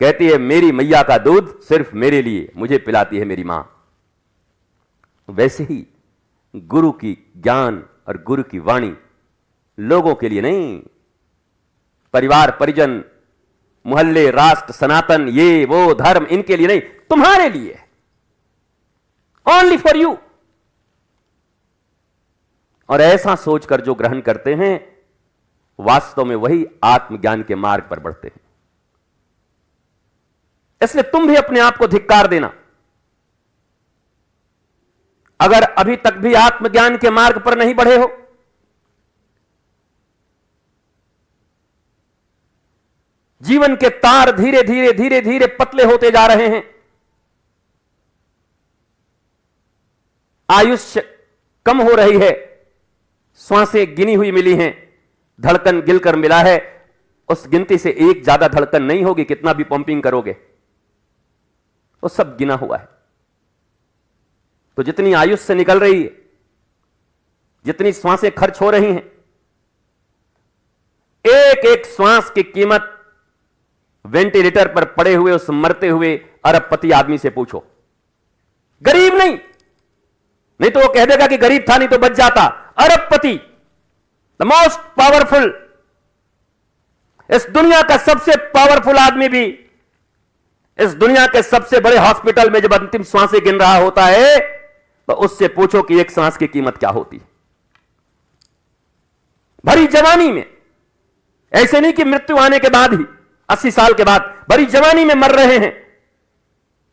कहती है मेरी मैया का दूध सिर्फ मेरे लिए, मुझे पिलाती है मेरी मां, वैसे ही गुरु की ज्ञान और गुरु की वाणी लोगों के लिए नहीं, परिवार परिजन मोहल्ले राष्ट्र सनातन ये वो धर्म इनके लिए नहीं, तुम्हारे लिए, ओनली फॉर यू। और ऐसा सोचकर जो ग्रहण करते हैं वास्तव में वही आत्मज्ञान के मार्ग पर बढ़ते हैं। इसलिए तुम भी अपने आप को धिक्कार देना। अगर अभी तक भी आत्मज्ञान के मार्ग पर नहीं बढ़े हो, जीवन के तार धीरे धीरे धीरे धीरे पतले होते जा रहे हैं, आयुष्य कम हो रही है, श्वासें गिनी हुई मिली हैं, धड़कन गिलकर मिला है, उस गिनती से एक ज्यादा धड़कन नहीं होगी, कितना भी पंपिंग करोगे वो सब गिना हुआ है। तो जितनी आयुष से निकल रही है, जितनी श्वासें खर्च हो रही हैं, एक एक श्वास की कीमत वेंटिलेटर पर पड़े हुए उस मरते हुए अरबपति आदमी से पूछो। गरीब नहीं तो वो कह देगा कि गरीब था नहीं तो बच जाता। अरबपति, द मोस्ट पावरफुल, इस दुनिया का सबसे पावरफुल आदमी भी इस दुनिया के सबसे बड़े हॉस्पिटल में जब अंतिम सांसें गिन रहा होता है तो उससे पूछो कि एक सांस की कीमत क्या होती है। भरी जवानी में, ऐसे नहीं कि मृत्यु आने के बाद ही 80 साल के बाद, भरी जवानी में मर रहे हैं,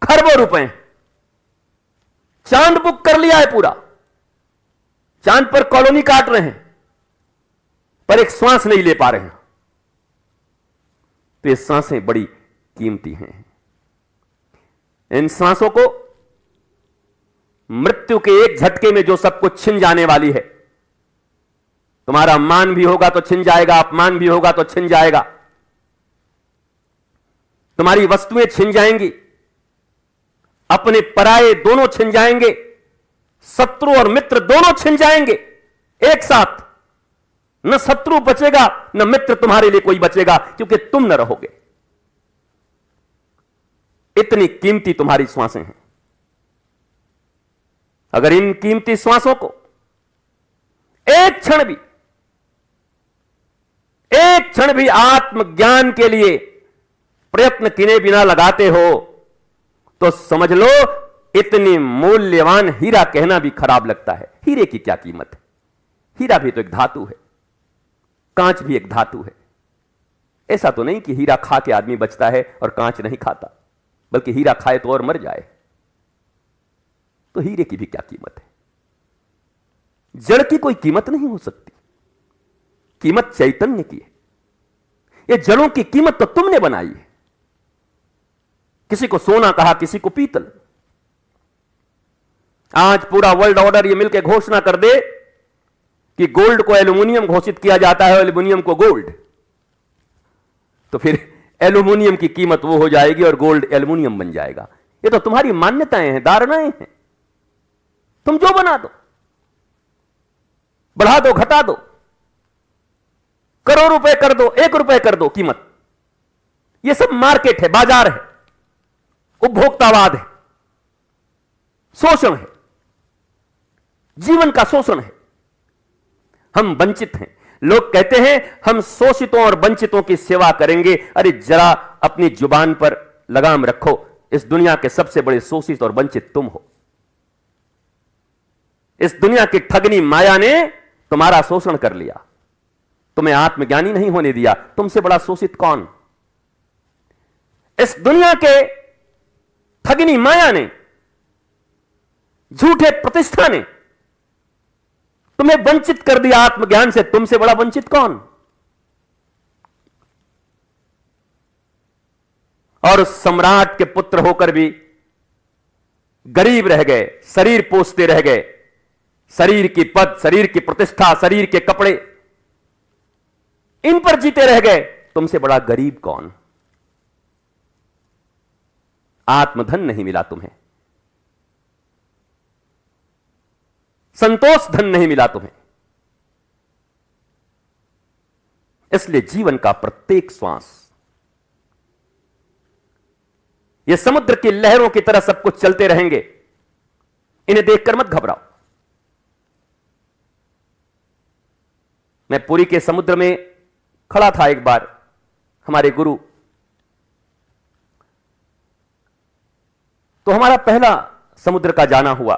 खरबों रुपए, चांद बुक कर लिया है पूरा, चांद पर कॉलोनी काट रहे हैं, पर एक सांस नहीं ले पा रहे हैं। तो ये सांसें बड़ी कीमती हैं। इन सांसों को मृत्यु के एक झटके में जो सब कुछ छिन जाने वाली है। तुम्हारा मान भी होगा तो छिन जाएगा, अपमान भी होगा तो छिन जाएगा, तुम्हारी वस्तुएं छिन जाएंगी, अपने पराये दोनों छिन जाएंगे, शत्रु और मित्र दोनों छिन जाएंगे एक साथ। न शत्रु बचेगा न मित्र तुम्हारे लिए कोई बचेगा, क्योंकि तुम न रहोगे। इतनी कीमती तुम्हारी श्वासें हैं। अगर इन कीमती श्वासों को एक क्षण भी आत्मज्ञान के लिए प्रयत्न किए बिना लगाते हो तो समझ लो इतनी मूल्यवान हीरा कहना भी खराब लगता है। हीरे की क्या कीमत है? हीरा भी तो एक धातु है, कांच भी एक धातु है। ऐसा तो नहीं कि हीरा खा के आदमी बचता है और कांच नहीं खाता, बल्कि हीरा खाए तो और मर जाए। तो हीरे की भी क्या कीमत है? जड़ की कोई कीमत नहीं हो सकती, कीमत चैतन्य की है। ये जड़ों की कीमत तो तुमने बनाई है। किसी को सोना कहा, किसी को पीतल। आज पूरा वर्ल्ड ऑर्डर ये मिलकर घोषणा कर दे कि गोल्ड को एल्यूमिनियम घोषित किया जाता है और एल्यूमिनियम को गोल्ड, तो फिर एल्यूमिनियम की कीमत वो हो जाएगी और गोल्ड एल्यूमिनियम बन जाएगा। ये तो तुम्हारी मान्यताएं हैं, धारणाएं हैं। तुम जो बना दो, बढ़ा दो, घटा दो, करोड़ रुपए कर दो, 1 रुपए कर दो कीमत। ये सब मार्केट है, बाजार है, उपभोक्तावाद है, शोषण है, जीवन का शोषण है। हम वंचित हैं। लोग कहते हैं हम शोषितों और वंचितों की सेवा करेंगे। अरे जरा अपनी जुबान पर लगाम रखो। इस दुनिया के सबसे बड़े शोषित और वंचित तुम हो। इस दुनिया की ठगनी माया ने तुम्हारा शोषण कर लिया, तुम्हें आत्मज्ञानी नहीं होने दिया। तुमसे बड़ा शोषित कौन? इस दुनिया के ठगनी माया ने, झूठे प्रतिष्ठा ने तुम्हें वंचित कर दिया आत्मज्ञान से। तुमसे बड़ा वंचित कौन? और उस सम्राट के पुत्र होकर भी गरीब रह गए, शरीर पोसते रह गए, शरीर की पद, शरीर की प्रतिष्ठा, शरीर के कपड़े, इन पर जीते रह गए। तुमसे बड़ा गरीब कौन? आत्मधन नहीं मिला तुम्हें, संतोष धन नहीं मिला तुम्हें। इसलिए जीवन का प्रत्येक श्वास ये समुद्र की लहरों की तरह सब कुछ चलते रहेंगे। इन्हें देखकर मत घबराओ। मैं पुरी के समुद्र में खड़ा था एक बार, हमारे गुरु। तो हमारा पहला समुद्र का जाना हुआ।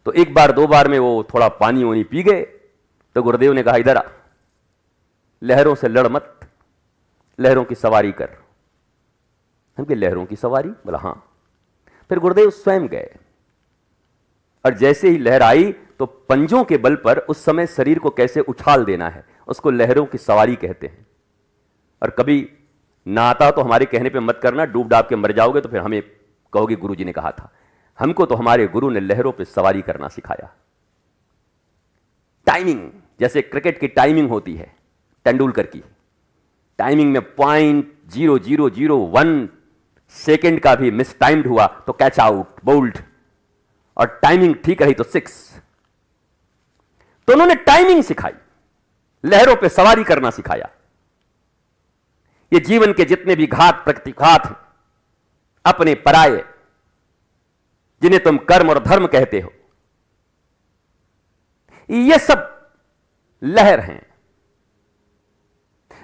तो एक बार 2 बार में वो थोड़ा पानी वानी पी गए। तो गुरुदेव ने कहा इधर आ, लहरों से लड़ मत, लहरों की सवारी कर। हम कहे लहरों की सवारी? बोला हाँ। फिर गुरुदेव स्वयं गए और जैसे ही लहर आई तो पंजों के बल पर उस समय शरीर को कैसे उछाल देना है, उसको लहरों की सवारी कहते हैं। और कभी ना आता तो हमारे कहने पे मत करना, डूब डाब के मर जाओगे तो फिर हमें कहोगे गुरु जी ने कहा था। हमको तो हमारे गुरु ने लहरों पे सवारी करना सिखाया। टाइमिंग, जैसे क्रिकेट की टाइमिंग होती है, तेंदुलकर की टाइमिंग में 0.0001 सेकेंड का भी मिस टाइम्ड हुआ तो कैच आउट, बोल्ड, और टाइमिंग ठीक रही तो 6। तो उन्होंने टाइमिंग सिखाई, लहरों पे सवारी करना सिखाया। ये जीवन के जितने भी घात प्रतिघात हैं, अपने पराये, जिन्हें तुम कर्म और धर्म कहते हो, ये सब लहर हैं।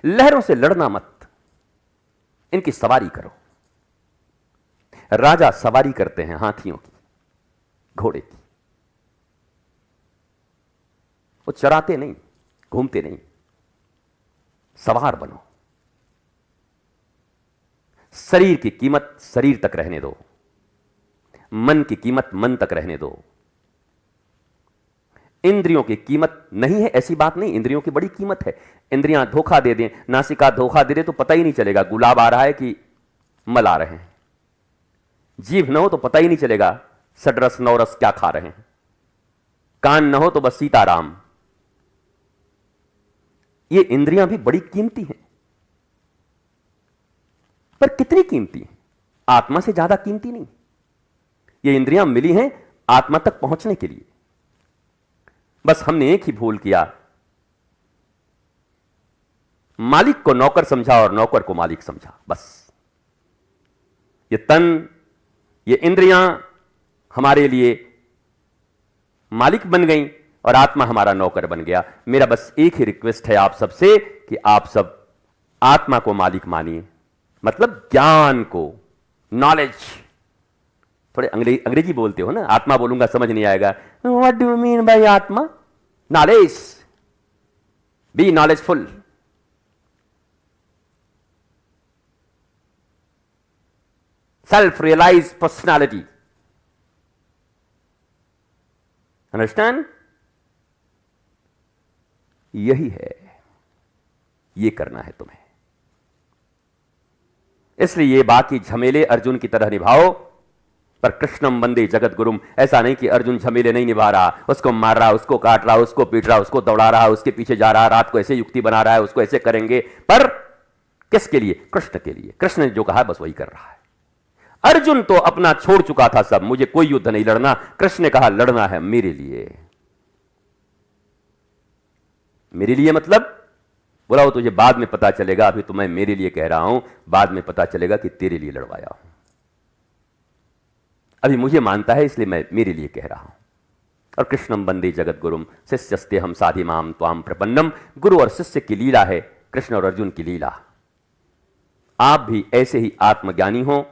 लहरों से लड़ना मत, इनकी सवारी करो। राजा सवारी करते हैं हाथियों की, घोड़े की। वो चराते नहीं, घूमते नहीं, सवार बनो। शरीर की कीमत शरीर तक रहने दो, मन की कीमत मन तक रहने दो। इंद्रियों की कीमत नहीं है ऐसी बात नहीं, इंद्रियों की बड़ी कीमत है। इंद्रियां धोखा दे दें, नासिका धोखा दे दे तो पता ही नहीं चलेगा गुलाब आ रहा है कि मल आ रहे हैं। जीभ न हो तो पता ही नहीं चलेगा सडरस नौरस क्या खा रहे हैं। कान न हो तो बस सीताराम। ये इंद्रियां भी बड़ी कीमती हैं, पर कितनी कीमती हैं? आत्मा से ज्यादा कीमती नहीं। ये इंद्रियां मिली हैं आत्मा तक पहुंचने के लिए। बस हमने एक ही भूल किया, मालिक को नौकर समझा और नौकर को मालिक समझा। बस ये तन, ये इंद्रियां हमारे लिए मालिक बन गई और आत्मा हमारा नौकर बन गया। मेरा बस एक ही रिक्वेस्ट है आप सबसे कि आप सब आत्मा को मालिक मानिए, मतलब ज्ञान को, नॉलेज। थोड़े अंग्रेजी बोलते हो ना, आत्मा बोलूंगा समझ नहीं आएगा। What do you mean by आत्मा? Knowledge, be knowledgeful. Self realize personality, understand? यही है, ये करना है तुम्हें। इसलिए ये बाकी झमेले अर्जुन की तरह निभाओ, पर कृष्णम वंदे जगत गुरुम। ऐसा नहीं कि अर्जुन झमेले नहीं निभा रहा, उसको मार रहा, उसको काट रहा, उसको पीट रहा, उसको दौड़ा रहा, उसके पीछे जा रहा, रात को ऐसे युक्ति बना रहा है, उसको ऐसे करेंगे, पर किसके लिए? कृष्ण के लिए। कृष्ण ने जो कहा बस वही कर रहा है। अर्जुन तो अपना छोड़ चुका था सब, मुझे कोई युद्ध नहीं लड़ना। कृष्ण ने कहा लड़ना है मेरे लिए। मेरे लिए मतलब बोला वो तुझे बाद में पता चलेगा, अभी तो मैं मेरे लिए कह रहा हूं, बाद में पता चलेगा कि तेरे लिए लड़वाया हूं। अभी मुझे मानता है इसलिए मैं मेरे लिए कह रहा हूं। और कृष्णम वंदे जगत गुरुम शिष्यस्ते हम साधि माम त्वाम प्रपन्नम। गुरु और शिष्य की लीला है, कृष्ण और अर्जुन की लीला। आप भी ऐसे ही आत्मज्ञानी हो,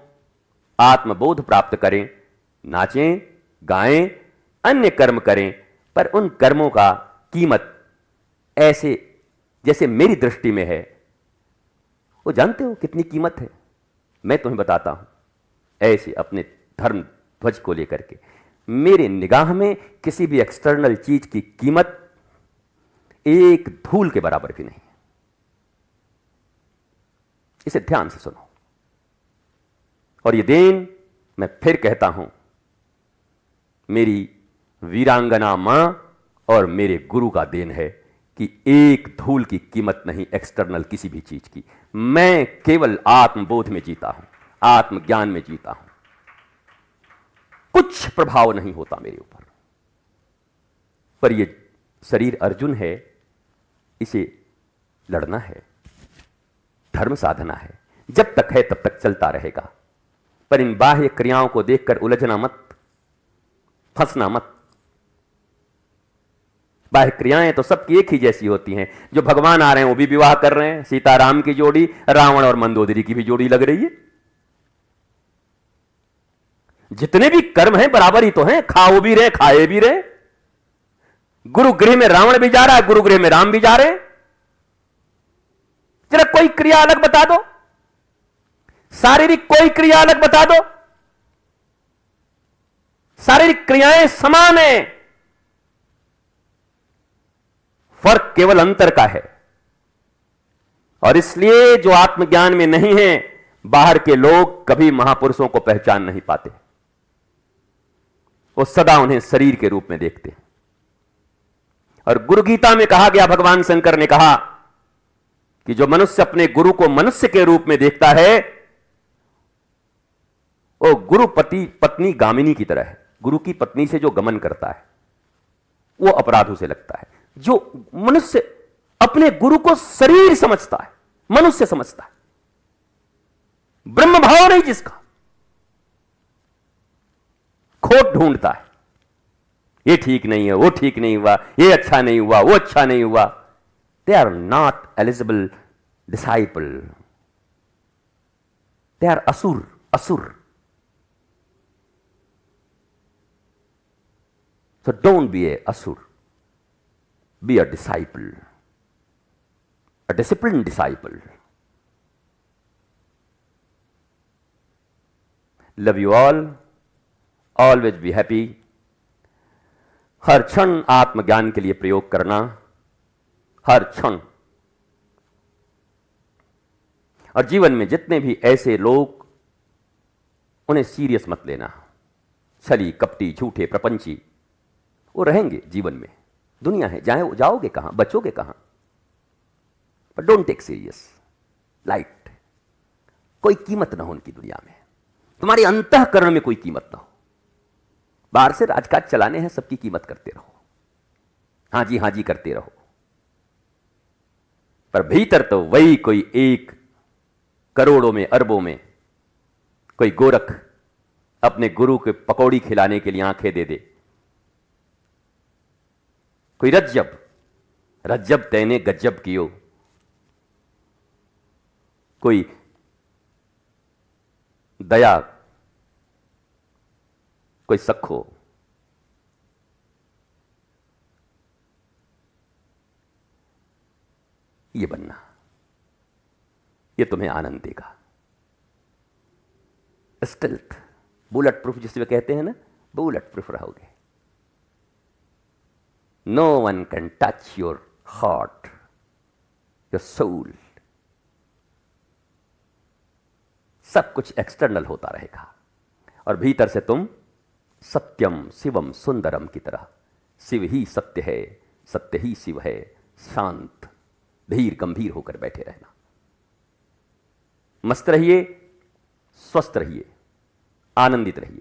आत्मबोध प्राप्त करें, नाचें, गाएं, अन्य कर्म करें, पर उन कर्मों का कीमत ऐसे जैसे मेरी दृष्टि में है, वो जानते हो कितनी कीमत है? मैं तुम्हें बताता हूं। ऐसे अपने धर्म ध्वज को लेकर के मेरे निगाह में किसी भी एक्सटर्नल चीज की कीमत एक धूल के बराबर भी नहीं। इसे ध्यान से सुनो। और ये देन मैं फिर कहता हूं, मेरी वीरांगना मां और मेरे गुरु का देन है कि एक धूल की कीमत नहीं एक्सटर्नल किसी भी चीज की। मैं केवल आत्मबोध में जीता हूं, आत्मज्ञान में जीता हूं। कुछ प्रभाव नहीं होता मेरे ऊपर। पर ये शरीर अर्जुन है, इसे लड़ना है, धर्म साधना है। जब तक है तब तक चलता रहेगा। पर इन बाह्य क्रियाओं को देखकर उलझना मत, फंसना मत। बाह्य क्रियाएं तो सबकी एक ही जैसी होती हैं। जो भगवान आ रहे हैं वो भी विवाह कर रहे हैं, सीताराम की जोड़ी, रावण और मंदोदरी की भी जोड़ी लग रही है। जितने भी कर्म हैं बराबर ही तो हैं, खाओ भी रहे, खाए भी रहे। गुरुगृह में रावण भी जा रहा है, गुरुगृह में राम भी जा रहे हैं। जरा कोई क्रिया अलग बता दो, शारीरिक कोई क्रिया अलग बता दो। शारीरिक क्रियाएं समान है, फर्क केवल अंतर का है। और इसलिए जो आत्मज्ञान में नहीं है, बाहर के लोग कभी महापुरुषों को पहचान नहीं पाते। वो सदा उन्हें शरीर के रूप में देखते हैं। और गुरु गीता में कहा गया, भगवान शंकर ने कहा कि जो मनुष्य अपने गुरु को मनुष्य के रूप में देखता है, वो गुरु पत्नी गामिनी की तरह है। गुरु की पत्नी से जो गमन करता है वो अपराध उसे लगता है। जो मनुष्य अपने गुरु को शरीर समझता है, मनुष्य समझता है, ब्रह्म भाव नहीं जिसका, खोट ढूंढता है। ये ठीक नहीं है, वो ठीक नहीं हुआ, ये अच्छा नहीं हुआ, वो अच्छा नहीं हुआ। They are not eligible disciple, they are asur. Asur. So don't be a asur. Be a disciple. A disciplined disciple. Love you all. Always be happy. हर क्षण आत्मज्ञान के लिए प्रयोग करना, हर क्षण। और जीवन में जितने भी ऐसे लोग, उन्हें सीरियस मत लेना। छली, कपटी, झूठे, प्रपंची, वो रहेंगे जीवन में। दुनिया है, जाओगे कहां, बचोगे कहां। पर डोंट टेक सीरियस, लाइट। कोई कीमत ना हो उनकी दुनिया में। तुम्हारे अंतःकरण में कोई कीमत ना हो। बाहर से राजकाज चलाने हैं, सबकी कीमत करते रहो, हाँ जी करते रहो। पर भीतर तो वही कोई 1 करोड़ों में, अरबों में कोई गोरख अपने गुरु के पकौड़ी खिलाने के लिए आंखें दे दे। कोई रज्जब तैने गज्जब कियो, कोई दया, कोई सखो। ये बनना, ये तुम्हें आनंद देगा। स्टिल्थ, बुलेट प्रूफ जिसे कहते हैं ना, बुलेट प्रूफ रहोगे। No one can touch your heart, your soul. सब कुछ एक्सटर्नल होता रहेगा और भीतर से तुम सत्यम शिवम सुंदरम की तरह, शिव ही सत्य है, सत्य ही शिव है, शांत धीर गंभीर होकर बैठे रहना। मस्त रहिए, स्वस्थ रहिए, आनंदित रहिए।